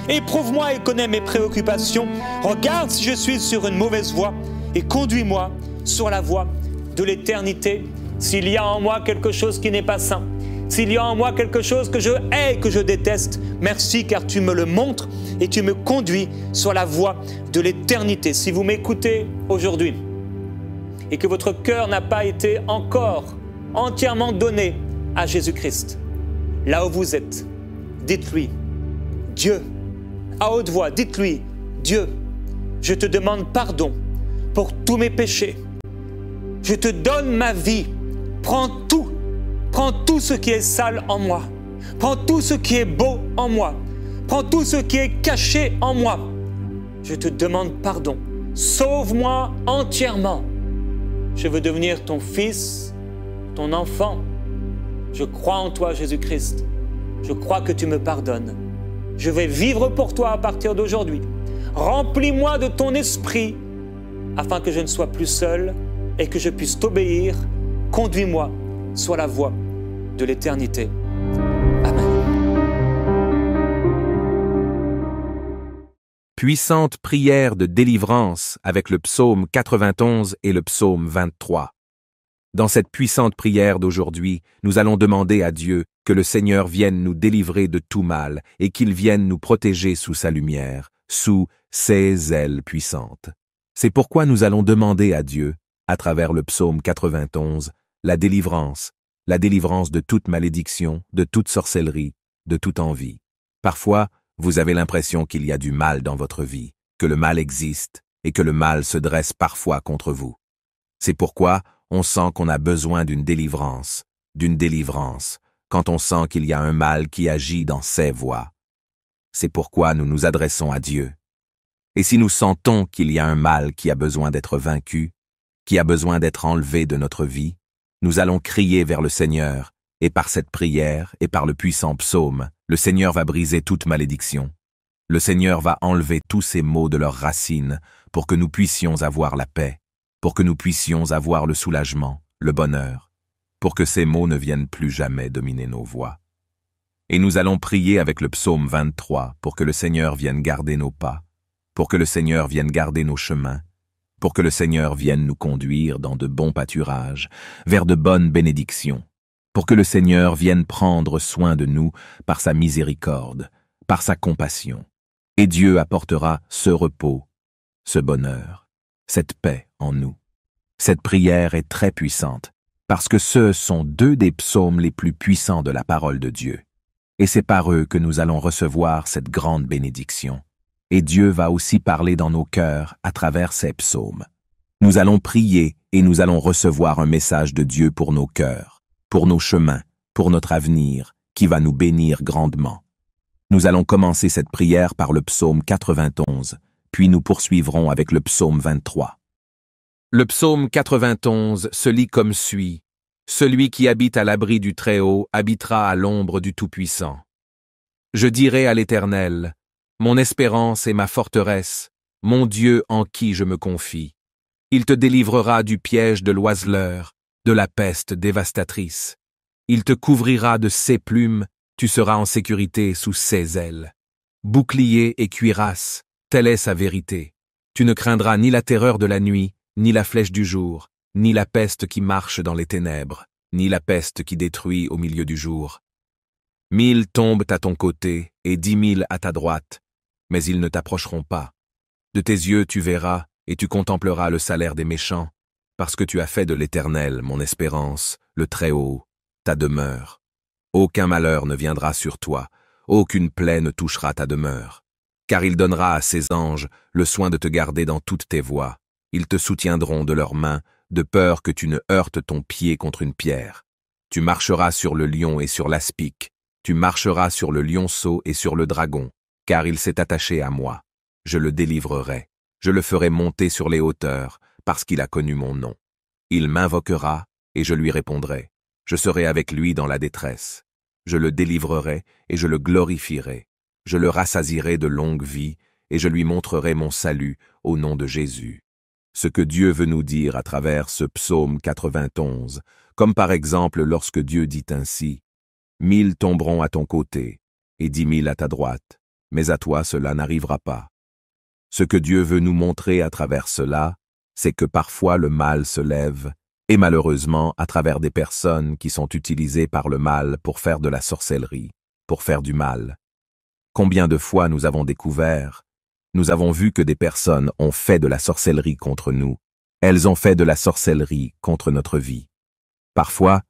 Éprouve-moi et connais mes préoccupations. Regarde si je suis sur une mauvaise voie et conduis-moi sur la voie de l'éternité. S'il y a en moi quelque chose qui n'est pas sain, s'il y a en moi quelque chose que je hais et que je déteste, merci car tu me le montres et tu me conduis sur la voie de l'éternité. Si vous m'écoutez aujourd'hui et que votre cœur n'a pas été encore entièrement donné à Jésus-Christ, là où vous êtes, dites-lui, Dieu, à haute voix, dites-lui, Dieu, je te demande pardon pour tous mes péchés. Je te donne ma vie. Prends tout ce qui est sale en moi. Prends tout ce qui est beau en moi. Prends tout ce qui est caché en moi. Je te demande pardon. Sauve-moi entièrement. Je veux devenir ton fils, ton enfant. Je crois en toi, Jésus-Christ. Je crois que tu me pardonnes. Je vais vivre pour toi à partir d'aujourd'hui. Remplis-moi de ton esprit afin que je ne sois plus seul et que je puisse t'obéir. Conduis-moi sur la voie de l'éternité. Amen. Puissante prière de délivrance avec le psaume 91 et le psaume 23. Dans cette puissante prière d'aujourd'hui, nous allons demander à Dieu que le Seigneur vienne nous délivrer de tout mal et qu'il vienne nous protéger sous sa lumière, sous ses ailes puissantes. C'est pourquoi nous allons demander à Dieu, à travers le psaume 91, la délivrance de toute malédiction, de toute sorcellerie, de toute envie. Parfois, vous avez l'impression qu'il y a du mal dans votre vie, que le mal existe et que le mal se dresse parfois contre vous. C'est pourquoi on sent qu'on a besoin d'une délivrance, quand on sent qu'il y a un mal qui agit dans ses voies. C'est pourquoi nous nous adressons à Dieu. Et si nous sentons qu'il y a un mal qui a besoin d'être vaincu, qui a besoin d'être enlevé de notre vie, nous allons crier vers le Seigneur Et par cette prière et par le puissant psaume, le Seigneur va briser toute malédiction. Le Seigneur va enlever tous ces maux de leurs racines pour que nous puissions avoir la paix, pour que nous puissions avoir le soulagement, le bonheur, pour que ces maux ne viennent plus jamais dominer nos voies. Et nous allons prier avec le psaume 23 pour que le Seigneur vienne garder nos pas, pour que le Seigneur vienne garder nos chemins, pour que le Seigneur vienne nous conduire dans de bons pâturages, vers de bonnes bénédictions, pour que le Seigneur vienne prendre soin de nous par sa miséricorde, par sa compassion. Et Dieu apportera ce repos, ce bonheur, cette paix en nous. Cette prière est très puissante, parce que ce sont deux des psaumes les plus puissants de la parole de Dieu. Et c'est par eux que nous allons recevoir cette grande bénédiction. Et Dieu va aussi parler dans nos cœurs à travers ces psaumes. Nous allons prier et nous allons recevoir un message de Dieu pour nos cœurs, pour nos chemins, pour notre avenir, qui va nous bénir grandement. Nous allons commencer cette prière par le psaume 91, puis nous poursuivrons avec le psaume 23. Le psaume 91 se lit comme suit. Celui qui habite à l'abri du Très-Haut habitera à l'ombre du Tout-Puissant. Je dirai à l'Éternel, mon espérance et ma forteresse, mon Dieu en qui je me confie. Il te délivrera du piège de l'oiseleur, de la peste dévastatrice. Il te couvrira de ses plumes, tu seras en sécurité sous ses ailes. Bouclier et cuirasse, telle est sa vérité. Tu ne craindras ni la terreur de la nuit, ni la flèche du jour, ni la peste qui marche dans les ténèbres, ni la peste qui détruit au milieu du jour. 1000 tombent à ton côté et 10 000 à ta droite, mais ils ne t'approcheront pas. De tes yeux tu verras et tu contempleras le salaire des méchants, parce que tu as fait de l'Éternel, mon espérance, le Très-Haut, ta demeure. Aucun malheur ne viendra sur toi, aucune plaie ne touchera ta demeure, car il donnera à ses anges le soin de te garder dans toutes tes voies. Ils te soutiendront de leurs mains, de peur que tu ne heurtes ton pied contre une pierre. Tu marcheras sur le lion et sur l'aspic, tu marcheras sur le lionceau et sur le dragon, car il s'est attaché à moi. Je le délivrerai, je le ferai monter sur les hauteurs, parce qu'il a connu mon nom. Il m'invoquera, et je lui répondrai. Je serai avec lui dans la détresse. Je le délivrerai, et je le glorifierai. Je le rassasierai de longue vie, et je lui montrerai mon salut au nom de Jésus. Ce que Dieu veut nous dire à travers ce psaume 91, comme par exemple lorsque Dieu dit ainsi, « 1000 tomberont à ton côté, et 10 000 à ta droite, mais à toi cela n'arrivera pas. » Ce que Dieu veut nous montrer à travers cela, c'est que parfois le mal se lève, et malheureusement à travers des personnes qui sont utilisées par le mal pour faire de la sorcellerie, pour faire du mal. Combien de fois nous avons découvert, nous avons vu que des personnes ont fait de la sorcellerie contre nous, elles ont fait de la sorcellerie contre notre vie. Parfois,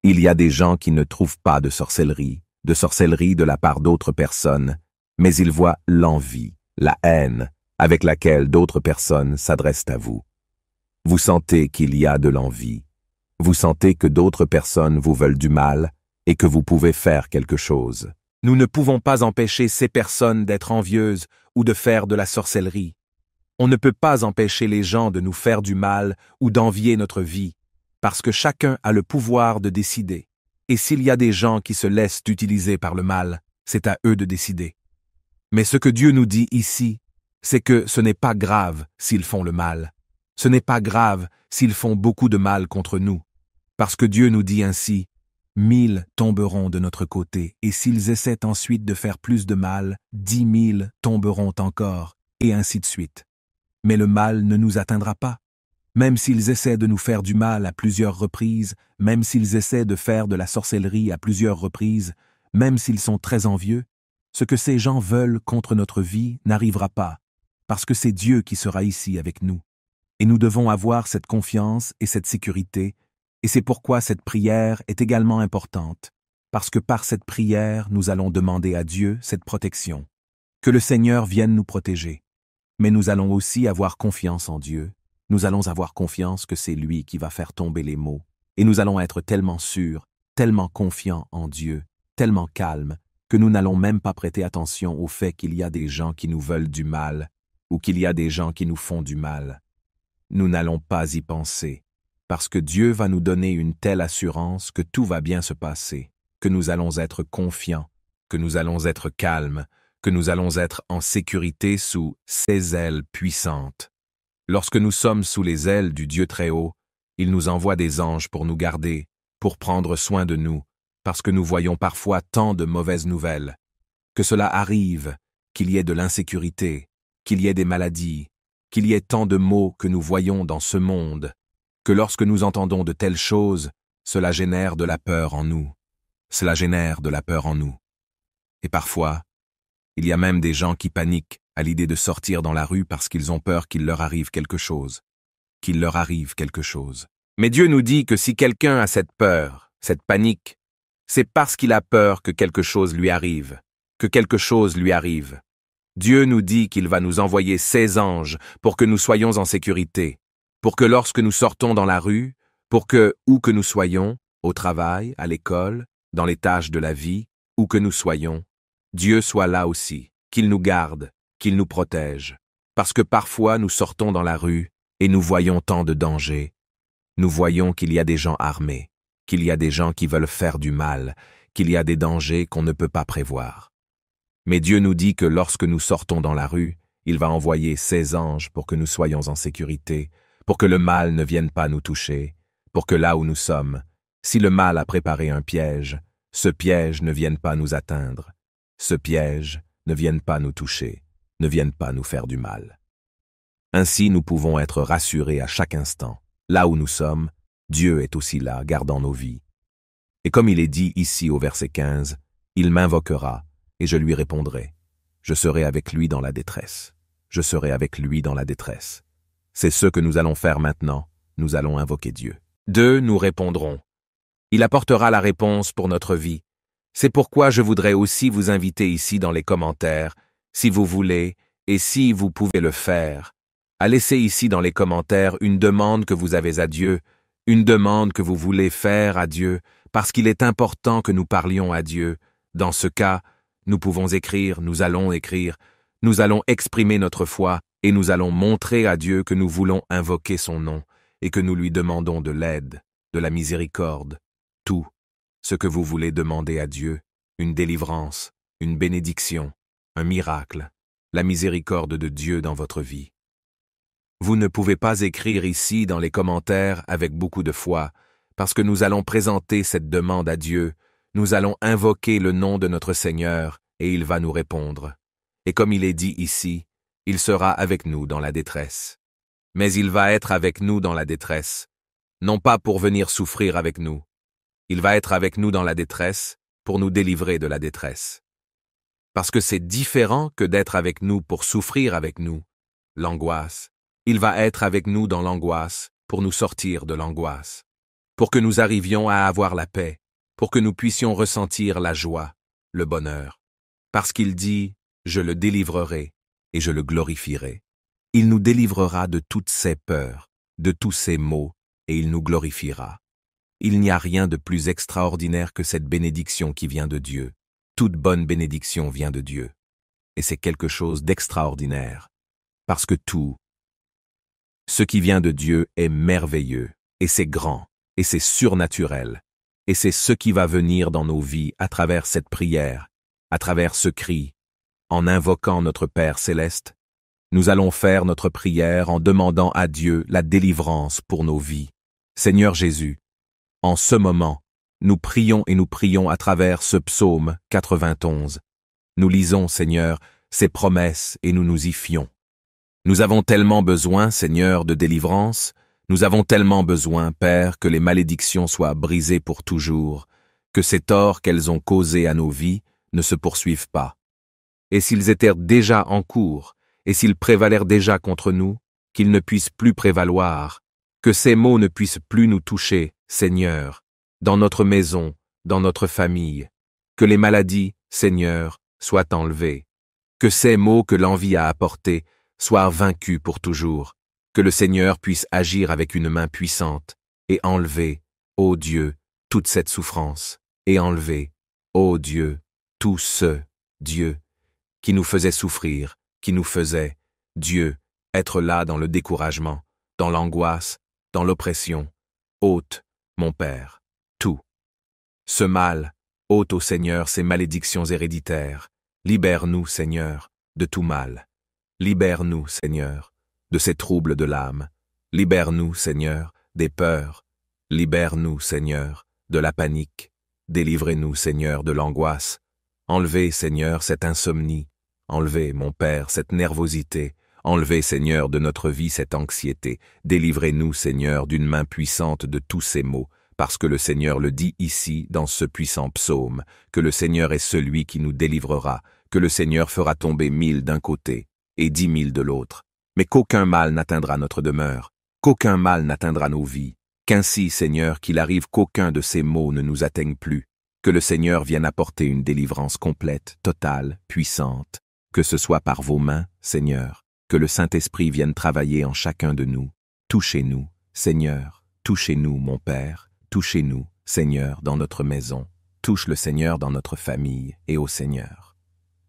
il y a des gens qui ne trouvent pas de sorcellerie de la part d'autres personnes, mais ils voient l'envie, la haine, avec laquelle d'autres personnes s'adressent à vous. Vous sentez qu'il y a de l'envie. Vous sentez que d'autres personnes vous veulent du mal et que vous pouvez faire quelque chose. Nous ne pouvons pas empêcher ces personnes d'être envieuses ou de faire de la sorcellerie. On ne peut pas empêcher les gens de nous faire du mal ou d'envier notre vie, parce que chacun a le pouvoir de décider. Et s'il y a des gens qui se laissent utiliser par le mal, c'est à eux de décider. Mais ce que Dieu nous dit ici, c'est que ce n'est pas grave s'ils font le mal. Ce n'est pas grave s'ils font beaucoup de mal contre nous, parce que Dieu nous dit ainsi, « 1000 tomberont de notre côté, et s'ils essaient ensuite de faire plus de mal, 10 000 tomberont encore, et ainsi de suite. Mais le mal ne nous atteindra pas. Même s'ils essaient de nous faire du mal à plusieurs reprises, même s'ils essaient de faire de la sorcellerie à plusieurs reprises, même s'ils sont très envieux, ce que ces gens veulent contre notre vie n'arrivera pas, parce que c'est Dieu qui sera ici avec nous. Et nous devons avoir cette confiance et cette sécurité, et c'est pourquoi cette prière est également importante, parce que par cette prière, nous allons demander à Dieu cette protection, que le Seigneur vienne nous protéger. Mais nous allons aussi avoir confiance en Dieu, nous allons avoir confiance que c'est lui qui va faire tomber les maux, et nous allons être tellement sûrs, tellement confiants en Dieu, tellement calmes, que nous n'allons même pas prêter attention au fait qu'il y a des gens qui nous veulent du mal, ou qu'il y a des gens qui nous font du mal. Nous n'allons pas y penser, parce que Dieu va nous donner une telle assurance que tout va bien se passer, que nous allons être confiants, que nous allons être calmes, que nous allons être en sécurité sous ses ailes puissantes. Lorsque nous sommes sous les ailes du Dieu Très-Haut, il nous envoie des anges pour nous garder, pour prendre soin de nous, parce que nous voyons parfois tant de mauvaises nouvelles. Que cela arrive, qu'il y ait de l'insécurité, qu'il y ait des maladies, qu'il y ait tant de maux que nous voyons dans ce monde, que lorsque nous entendons de telles choses, cela génère de la peur en nous. Cela génère de la peur en nous. Et parfois, il y a même des gens qui paniquent à l'idée de sortir dans la rue parce qu'ils ont peur qu'il leur arrive quelque chose. Qu'il leur arrive quelque chose. Mais Dieu nous dit que si quelqu'un a cette peur, cette panique, c'est parce qu'il a peur que quelque chose lui arrive. Que quelque chose lui arrive. Dieu nous dit qu'il va nous envoyer ses anges pour que nous soyons en sécurité, pour que lorsque nous sortons dans la rue, pour que, où que nous soyons, au travail, à l'école, dans les tâches de la vie, où que nous soyons, Dieu soit là aussi, qu'il nous garde, qu'il nous protège. Parce que parfois nous sortons dans la rue et nous voyons tant de dangers. Nous voyons qu'il y a des gens armés, qu'il y a des gens qui veulent faire du mal, qu'il y a des dangers qu'on ne peut pas prévoir. Mais Dieu nous dit que lorsque nous sortons dans la rue, il va envoyer ses anges pour que nous soyons en sécurité, pour que le mal ne vienne pas nous toucher, pour que là où nous sommes, si le mal a préparé un piège, ce piège ne vienne pas nous atteindre, ce piège ne vienne pas nous toucher, ne vienne pas nous faire du mal. Ainsi nous pouvons être rassurés à chaque instant. Là où nous sommes, Dieu est aussi là, gardant nos vies. Et comme il est dit ici au verset 15, « Il m'invoquera, et je lui répondrai. Je serai avec lui dans la détresse. Je serai avec lui dans la détresse. » C'est ce que nous allons faire maintenant. Nous allons invoquer Dieu. 2. Nous répondrons. Il apportera la réponse pour notre vie. C'est pourquoi je voudrais aussi vous inviter ici dans les commentaires, si vous voulez, et si vous pouvez le faire, à laisser ici dans les commentaires une demande que vous avez à Dieu, une demande que vous voulez faire à Dieu, parce qu'il est important que nous parlions à Dieu. Dans ce cas, nous pouvons écrire, nous allons exprimer notre foi et nous allons montrer à Dieu que nous voulons invoquer son nom et que nous lui demandons de l'aide, de la miséricorde, tout ce que vous voulez demander à Dieu, une délivrance, une bénédiction, un miracle, la miséricorde de Dieu dans votre vie. Vous ne pouvez pas écrire ici dans les commentaires avec beaucoup de foi, parce que nous allons présenter cette demande à Dieu. Nous allons invoquer le nom de notre Seigneur et il va nous répondre. Et comme il est dit ici, il sera avec nous dans la détresse. Mais il va être avec nous dans la détresse, non pas pour venir souffrir avec nous. Il va être avec nous dans la détresse pour nous délivrer de la détresse. Parce que c'est différent que d'être avec nous pour souffrir avec nous, l'angoisse. Il va être avec nous dans l'angoisse pour nous sortir de l'angoisse, pour que nous arrivions à avoir la paix, pour que nous puissions ressentir la joie, le bonheur. Parce qu'il dit « Je le délivrerai et je le glorifierai ». Il nous délivrera de toutes ses peurs, de tous ses maux, et il nous glorifiera. Il n'y a rien de plus extraordinaire que cette bénédiction qui vient de Dieu. Toute bonne bénédiction vient de Dieu. Et c'est quelque chose d'extraordinaire. Parce que tout, ce qui vient de Dieu est merveilleux, et c'est grand, et c'est surnaturel. Et c'est ce qui va venir dans nos vies à travers cette prière, à travers ce cri. En invoquant notre Père céleste, nous allons faire notre prière en demandant à Dieu la délivrance pour nos vies. Seigneur Jésus, en ce moment, nous prions et nous prions à travers ce psaume 91. Nous lisons, Seigneur, ces promesses et nous nous y fions. Nous avons tellement besoin, Seigneur, de délivrance. Nous avons tellement besoin, Père, que les malédictions soient brisées pour toujours, que ces torts qu'elles ont causés à nos vies ne se poursuivent pas. Et s'ils étaient déjà en cours, et s'ils prévalèrent déjà contre nous, qu'ils ne puissent plus prévaloir, que ces maux ne puissent plus nous toucher, Seigneur, dans notre maison, dans notre famille, que les maladies, Seigneur, soient enlevées, que ces maux que l'envie a apportés soient vaincus pour toujours, que le Seigneur puisse agir avec une main puissante et enlever, ô Dieu, toute cette souffrance, et enlever, ô Dieu, tout ce, Dieu, qui nous faisait souffrir, qui nous faisait, Dieu, être là dans le découragement, dans l'angoisse, dans l'oppression, ôte, mon Père, tout. Ce mal, ôte au Seigneur ces malédictions héréditaires. Libère-nous, Seigneur, de tout mal. Libère-nous, Seigneur, de ces troubles de l'âme. Libère-nous, Seigneur, des peurs. Libère-nous, Seigneur, de la panique. Délivrez-nous, Seigneur, de l'angoisse. Enlevez, Seigneur, cette insomnie. Enlevez, mon Père, cette nervosité. Enlevez, Seigneur, de notre vie cette anxiété. Délivrez-nous, Seigneur, d'une main puissante de tous ces maux, parce que le Seigneur le dit ici, dans ce puissant psaume, que le Seigneur est celui qui nous délivrera, que le Seigneur fera tomber 1000 d'un côté et 10 000 de l'autre, mais qu'aucun mal n'atteindra notre demeure, qu'aucun mal n'atteindra nos vies, qu'ainsi, Seigneur, qu'il arrive qu'aucun de ces maux ne nous atteigne plus, que le Seigneur vienne apporter une délivrance complète, totale, puissante, que ce soit par vos mains, Seigneur, que le Saint-Esprit vienne travailler en chacun de nous. Touchez-nous, Seigneur, touchez-nous, mon Père, touchez-nous, Seigneur, dans notre maison, touche le Seigneur dans notre famille et au Seigneur.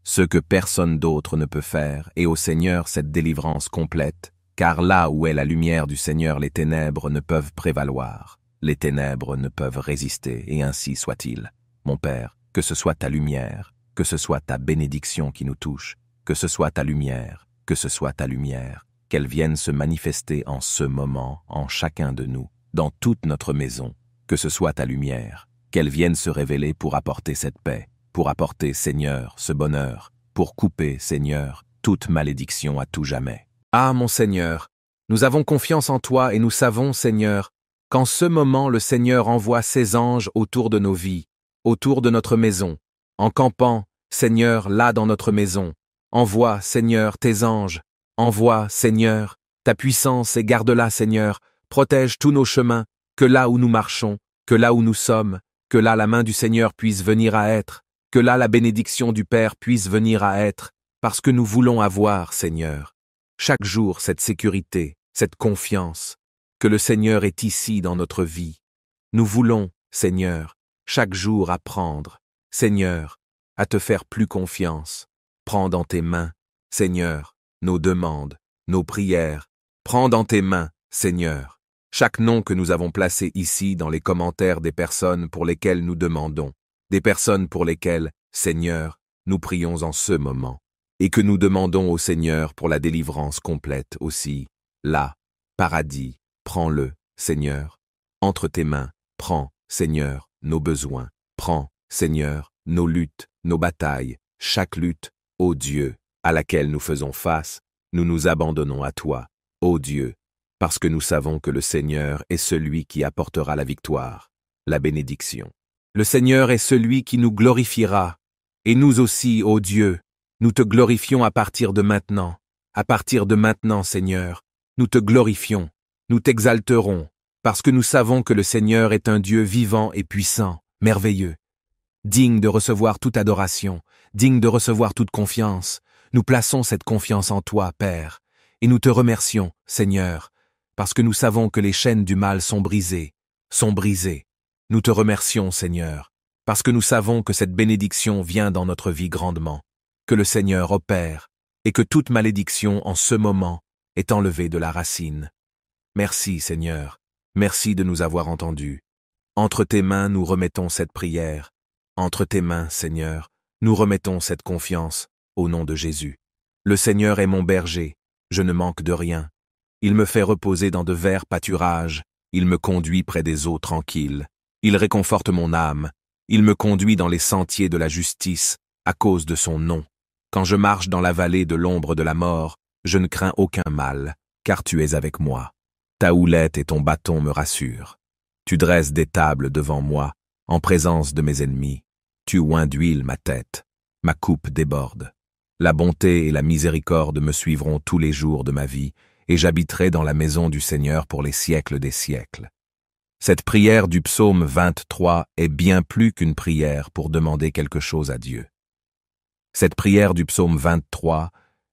Ce que personne d'autre ne peut faire, et au Seigneur cette délivrance complète, car là où est la lumière du Seigneur, les ténèbres ne peuvent prévaloir, les ténèbres ne peuvent résister, et ainsi soit-il. Mon Père, que ce soit ta lumière, que ce soit ta bénédiction qui nous touche, que ce soit ta lumière, que ce soit ta lumière, qu'elle vienne se manifester en ce moment, en chacun de nous, dans toute notre maison, que ce soit ta lumière, qu'elle vienne se révéler pour apporter cette paix, pour apporter, Seigneur, ce bonheur, pour couper, Seigneur, toute malédiction à tout jamais. Ah, mon Seigneur, nous avons confiance en toi et nous savons, Seigneur, qu'en ce moment le Seigneur envoie ses anges autour de nos vies, autour de notre maison, en campant, Seigneur, là dans notre maison. Envoie, Seigneur, tes anges. Envoie, Seigneur, ta puissance et garde-la, Seigneur. Protège tous nos chemins, que là où nous marchons, que là où nous sommes, que là la main du Seigneur puisse venir à être, que là la bénédiction du Père puisse venir à être, parce que nous voulons avoir, Seigneur, chaque jour cette sécurité, cette confiance, que le Seigneur est ici dans notre vie. Nous voulons, Seigneur, chaque jour apprendre, Seigneur, à te faire plus confiance. Prends dans tes mains, Seigneur, nos demandes, nos prières. Prends dans tes mains, Seigneur, chaque nom que nous avons placé ici dans les commentaires des personnes pour lesquelles nous demandons, des personnes pour lesquelles, Seigneur, nous prions en ce moment, et que nous demandons au Seigneur pour la délivrance complète aussi. Là, paradis, prends-le, Seigneur. Entre tes mains, prends, Seigneur, nos besoins. Prends, Seigneur, nos luttes, nos batailles, chaque lutte, ô Dieu, à laquelle nous faisons face, nous nous abandonnons à toi, ô Dieu, parce que nous savons que le Seigneur est celui qui apportera la victoire, la bénédiction. Le Seigneur est celui qui nous glorifiera, et nous aussi, ô Dieu, nous te glorifions à partir de maintenant. À partir de maintenant, Seigneur, nous te glorifions, nous t'exalterons, parce que nous savons que le Seigneur est un Dieu vivant et puissant, merveilleux, digne de recevoir toute adoration, digne de recevoir toute confiance. Nous plaçons cette confiance en toi, Père, et nous te remercions, Seigneur, parce que nous savons que les chaînes du mal sont brisées, sont brisées. Nous te remercions, Seigneur, parce que nous savons que cette bénédiction vient dans notre vie grandement, que le Seigneur opère, et que toute malédiction en ce moment est enlevée de la racine. Merci, Seigneur, merci de nous avoir entendus. Entre tes mains, nous remettons cette prière. Entre tes mains, Seigneur, nous remettons cette confiance, au nom de Jésus. Le Seigneur est mon berger, je ne manque de rien. Il me fait reposer dans de verts pâturages, il me conduit près des eaux tranquilles. Il réconforte mon âme, il me conduit dans les sentiers de la justice, à cause de son nom. Quand je marche dans la vallée de l'ombre de la mort, je ne crains aucun mal, car tu es avec moi. Ta houlette et ton bâton me rassurent. Tu dresses des tables devant moi, en présence de mes ennemis. Tu oins d'huile ma tête, ma coupe déborde. La bonté et la miséricorde me suivront tous les jours de ma vie, et j'habiterai dans la maison du Seigneur pour les siècles des siècles. Cette prière du psaume 23 est bien plus qu'une prière pour demander quelque chose à Dieu. Cette prière du psaume 23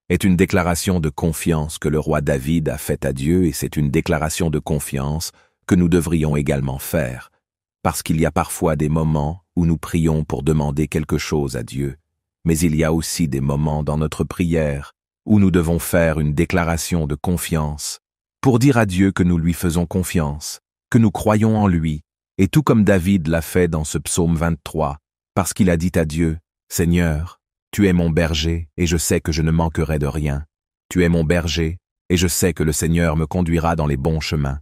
est une déclaration de confiance que le roi David a faite à Dieu, et c'est une déclaration de confiance que nous devrions également faire, parce qu'il y a parfois des moments où nous prions pour demander quelque chose à Dieu, mais il y a aussi des moments dans notre prière où nous devons faire une déclaration de confiance pour dire à Dieu que nous lui faisons confiance, que nous croyons en lui, et tout comme David l'a fait dans ce psaume 23, parce qu'il a dit à Dieu, « Seigneur, tu es mon berger, et je sais que je ne manquerai de rien. Tu es mon berger, et je sais que le Seigneur me conduira dans les bons chemins. »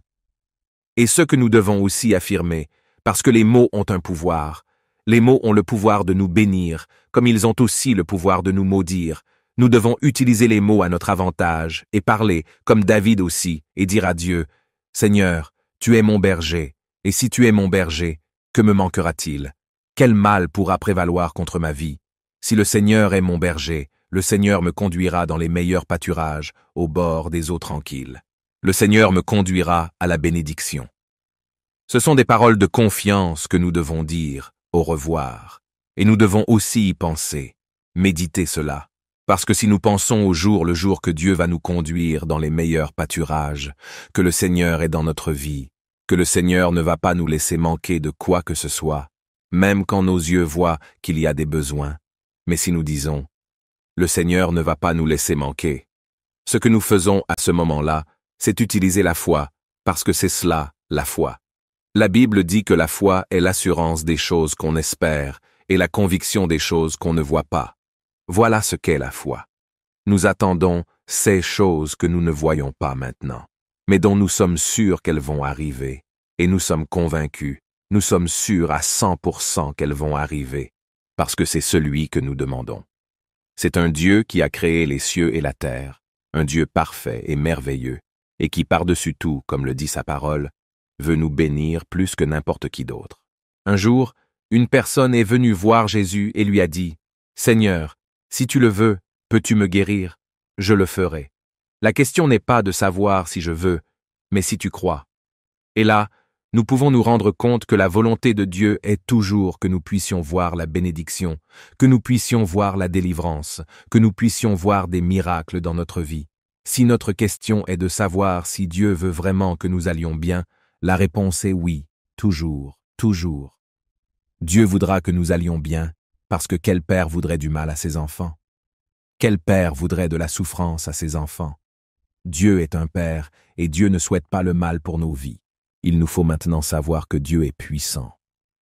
Et ce que nous devons aussi affirmer, parce que les mots ont un pouvoir. Les mots ont le pouvoir de nous bénir, comme ils ont aussi le pouvoir de nous maudire. Nous devons utiliser les mots à notre avantage, et parler, comme David aussi, et dire à Dieu, « Seigneur, tu es mon berger, et si tu es mon berger, que me manquera-t-il? Quel mal pourra prévaloir contre ma vie? Si le Seigneur est mon berger, le Seigneur me conduira dans les meilleurs pâturages, au bord des eaux tranquilles. Le Seigneur me conduira à la bénédiction. » Ce sont des paroles de confiance que nous devons dire au revoir, et nous devons aussi y penser, méditer cela, parce que si nous pensons au jour le jour que Dieu va nous conduire dans les meilleurs pâturages, que le Seigneur est dans notre vie, que le Seigneur ne va pas nous laisser manquer de quoi que ce soit, même quand nos yeux voient qu'il y a des besoins, mais si nous disons, le Seigneur ne va pas nous laisser manquer, ce que nous faisons à ce moment-là, c'est utiliser la foi, parce que c'est cela, la foi. La Bible dit que la foi est l'assurance des choses qu'on espère et la conviction des choses qu'on ne voit pas. Voilà ce qu'est la foi. Nous attendons ces choses que nous ne voyons pas maintenant, mais dont nous sommes sûrs qu'elles vont arriver, et nous sommes convaincus, nous sommes sûrs à 100% qu'elles vont arriver, parce que c'est celui que nous demandons. C'est un Dieu qui a créé les cieux et la terre, un Dieu parfait et merveilleux, et qui par-dessus tout, comme le dit sa parole, veut nous bénir plus que n'importe qui d'autre. Un jour, une personne est venue voir Jésus et lui a dit, « Seigneur, si tu le veux, peux-tu me guérir? Je le ferai. » La question n'est pas de savoir si je veux, mais si tu crois. Et là, nous pouvons nous rendre compte que la volonté de Dieu est toujours que nous puissions voir la bénédiction, que nous puissions voir la délivrance, que nous puissions voir des miracles dans notre vie. Si notre question est de savoir si Dieu veut vraiment que nous allions bien, la réponse est oui, toujours, toujours. Dieu voudra que nous allions bien, parce que quel père voudrait du mal à ses enfants? Quel père voudrait de la souffrance à ses enfants? Dieu est un père, et Dieu ne souhaite pas le mal pour nos vies. Il nous faut maintenant savoir que Dieu est puissant.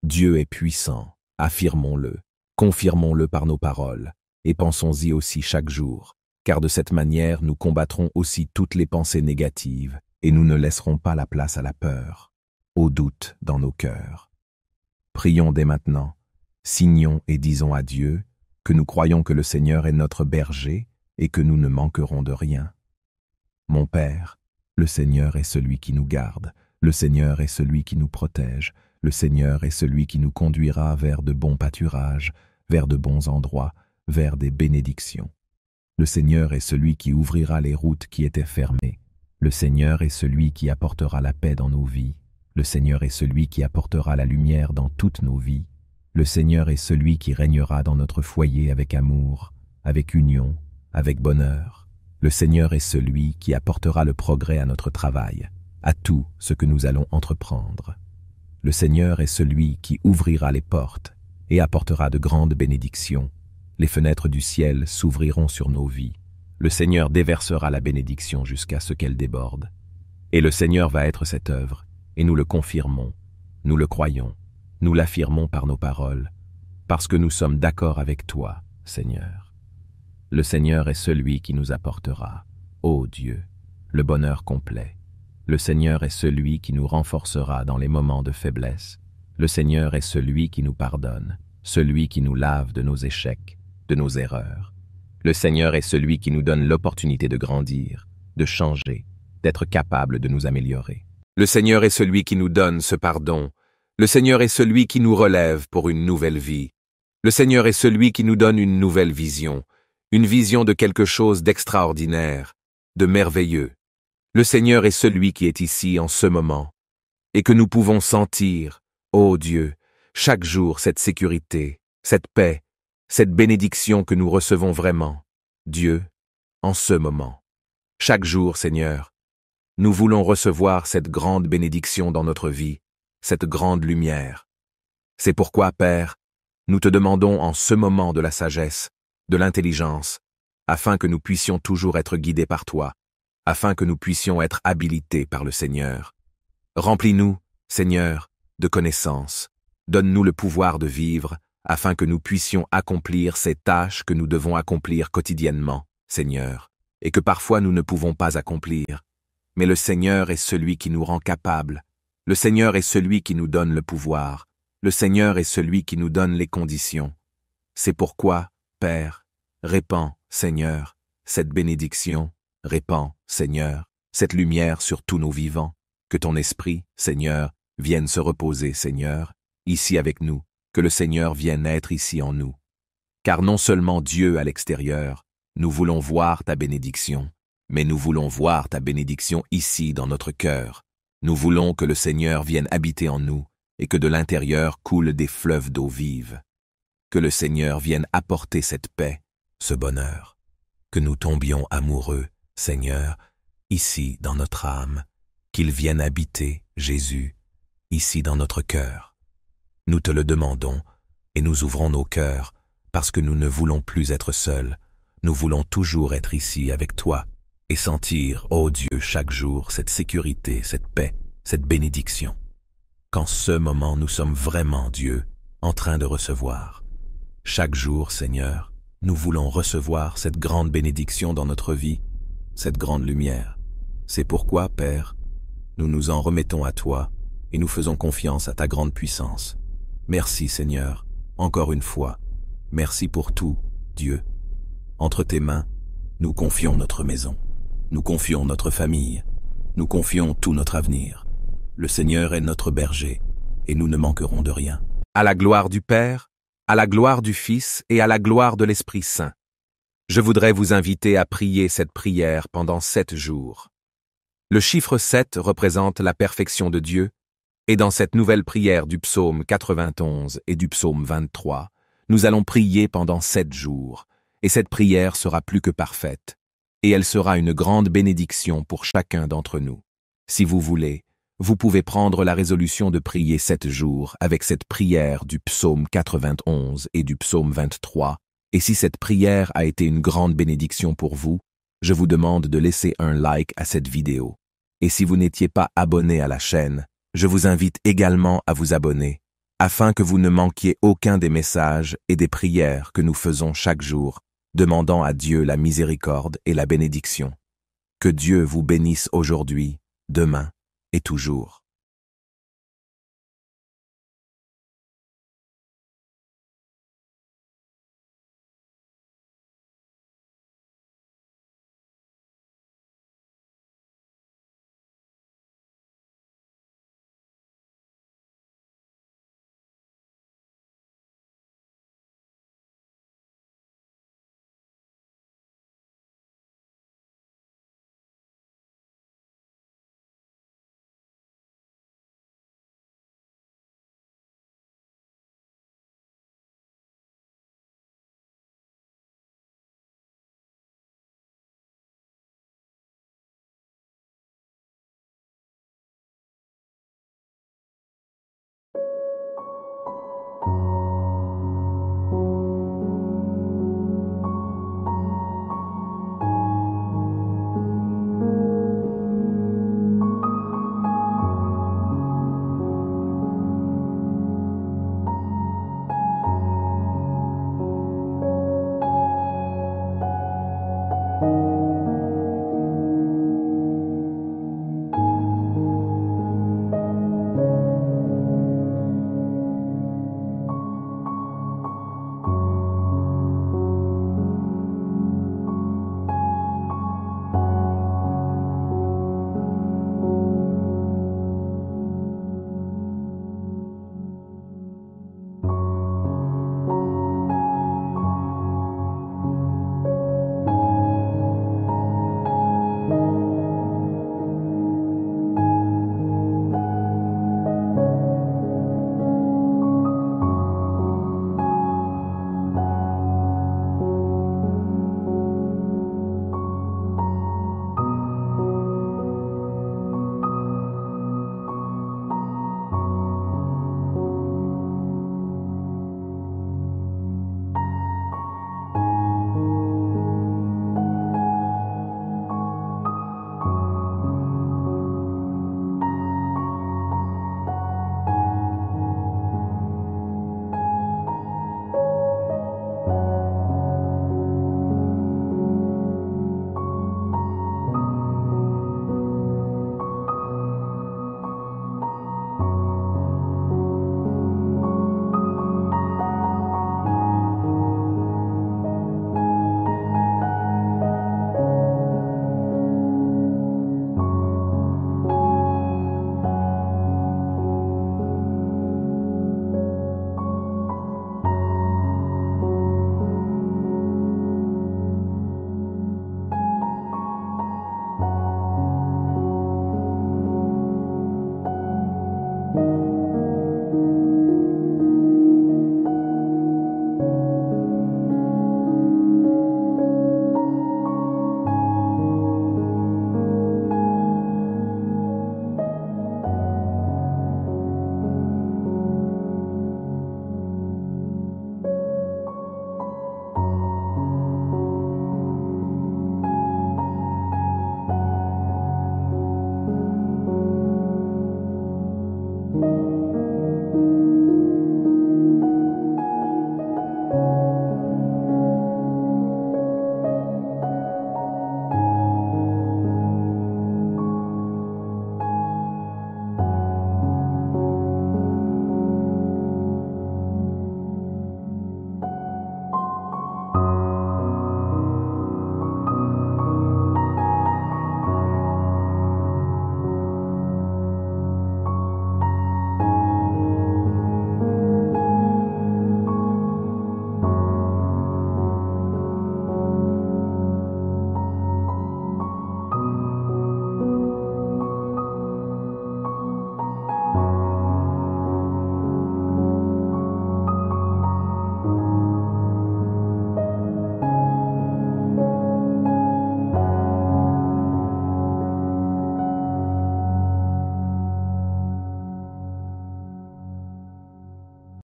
Dieu est puissant, affirmons-le, confirmons-le par nos paroles, et pensons-y aussi chaque jour, car de cette manière nous combattrons aussi toutes les pensées négatives, et nous ne laisserons pas la place à la peur, au doute dans nos cœurs. Prions dès maintenant, signons et disons à Dieu que nous croyons que le Seigneur est notre berger et que nous ne manquerons de rien. Mon Père, le Seigneur est celui qui nous garde, le Seigneur est celui qui nous protège, le Seigneur est celui qui nous conduira vers de bons pâturages, vers de bons endroits, vers des bénédictions. Le Seigneur est celui qui ouvrira les routes qui étaient fermées. Le Seigneur est celui qui apportera la paix dans nos vies. Le Seigneur est celui qui apportera la lumière dans toutes nos vies. Le Seigneur est celui qui régnera dans notre foyer avec amour, avec union, avec bonheur. Le Seigneur est celui qui apportera le progrès à notre travail, à tout ce que nous allons entreprendre. Le Seigneur est celui qui ouvrira les portes et apportera de grandes bénédictions. Les fenêtres du ciel s'ouvriront sur nos vies. Le Seigneur déversera la bénédiction jusqu'à ce qu'elle déborde. Et le Seigneur va être cette œuvre, et nous le confirmons, nous le croyons, nous l'affirmons par nos paroles, parce que nous sommes d'accord avec toi, Seigneur. Le Seigneur est celui qui nous apportera, ô Dieu, le bonheur complet. Le Seigneur est celui qui nous renforcera dans les moments de faiblesse. Le Seigneur est celui qui nous pardonne, celui qui nous lave de nos échecs, de nos erreurs. Le Seigneur est celui qui nous donne l'opportunité de grandir, de changer, d'être capable de nous améliorer. Le Seigneur est celui qui nous donne ce pardon. Le Seigneur est celui qui nous relève pour une nouvelle vie. Le Seigneur est celui qui nous donne une nouvelle vision, une vision de quelque chose d'extraordinaire, de merveilleux. Le Seigneur est celui qui est ici en ce moment, et que nous pouvons sentir, ô Dieu, chaque jour cette sécurité, cette paix, cette bénédiction que nous recevons vraiment, Dieu, en ce moment. Chaque jour, Seigneur, nous voulons recevoir cette grande bénédiction dans notre vie, cette grande lumière. C'est pourquoi, Père, nous te demandons en ce moment de la sagesse, de l'intelligence, afin que nous puissions toujours être guidés par toi, afin que nous puissions être habilités par le Seigneur. Remplis-nous Seigneur, de connaissance. Donne-nous le pouvoir de vivre, afin que nous puissions accomplir ces tâches que nous devons accomplir quotidiennement, Seigneur, et que parfois nous ne pouvons pas accomplir. Mais le Seigneur est celui qui nous rend capables. Le Seigneur est celui qui nous donne le pouvoir. Le Seigneur est celui qui nous donne les conditions. C'est pourquoi, Père, répands, Seigneur, cette bénédiction, répands, Seigneur, cette lumière sur tous nos vivants. Que ton esprit, Seigneur, vienne se reposer, Seigneur, ici avec nous, que le Seigneur vienne être ici en nous. Car non seulement Dieu à l'extérieur, nous voulons voir ta bénédiction, mais nous voulons voir ta bénédiction ici dans notre cœur. Nous voulons que le Seigneur vienne habiter en nous et que de l'intérieur coulent des fleuves d'eau vive. Que le Seigneur vienne apporter cette paix, ce bonheur. Que nous tombions amoureux, Seigneur, ici dans notre âme. Qu'il vienne habiter, Jésus, ici dans notre cœur. Nous te le demandons et nous ouvrons nos cœurs parce que nous ne voulons plus être seuls. Nous voulons toujours être ici avec toi et sentir, ô Dieu, chaque jour cette sécurité, cette paix, cette bénédiction. Qu'en ce moment nous sommes vraiment, Dieu, en train de recevoir. Chaque jour, Seigneur, nous voulons recevoir cette grande bénédiction dans notre vie, cette grande lumière. C'est pourquoi, Père, nous nous en remettons à toi et nous faisons confiance à ta grande puissance. Merci, Seigneur, encore une fois. Merci pour tout, Dieu. Entre tes mains, nous confions notre maison. Nous confions notre famille. Nous confions tout notre avenir. Le Seigneur est notre berger et nous ne manquerons de rien. À la gloire du Père, à la gloire du Fils et à la gloire de l'Esprit Saint. Je voudrais vous inviter à prier cette prière pendant 7 jours. Le chiffre 7 représente la perfection de Dieu, et dans cette nouvelle prière du psaume 91 et du psaume 23, nous allons prier pendant 7 jours, et cette prière sera plus que parfaite, et elle sera une grande bénédiction pour chacun d'entre nous. Si vous voulez, vous pouvez prendre la résolution de prier 7 jours avec cette prière du psaume 91 et du psaume 23, et si cette prière a été une grande bénédiction pour vous, je vous demande de laisser un like à cette vidéo. Et si vous n'étiez pas abonné à la chaîne, je vous invite également à vous abonner, afin que vous ne manquiez aucun des messages et des prières que nous faisons chaque jour, demandant à Dieu la miséricorde et la bénédiction. Que Dieu vous bénisse aujourd'hui, demain et toujours.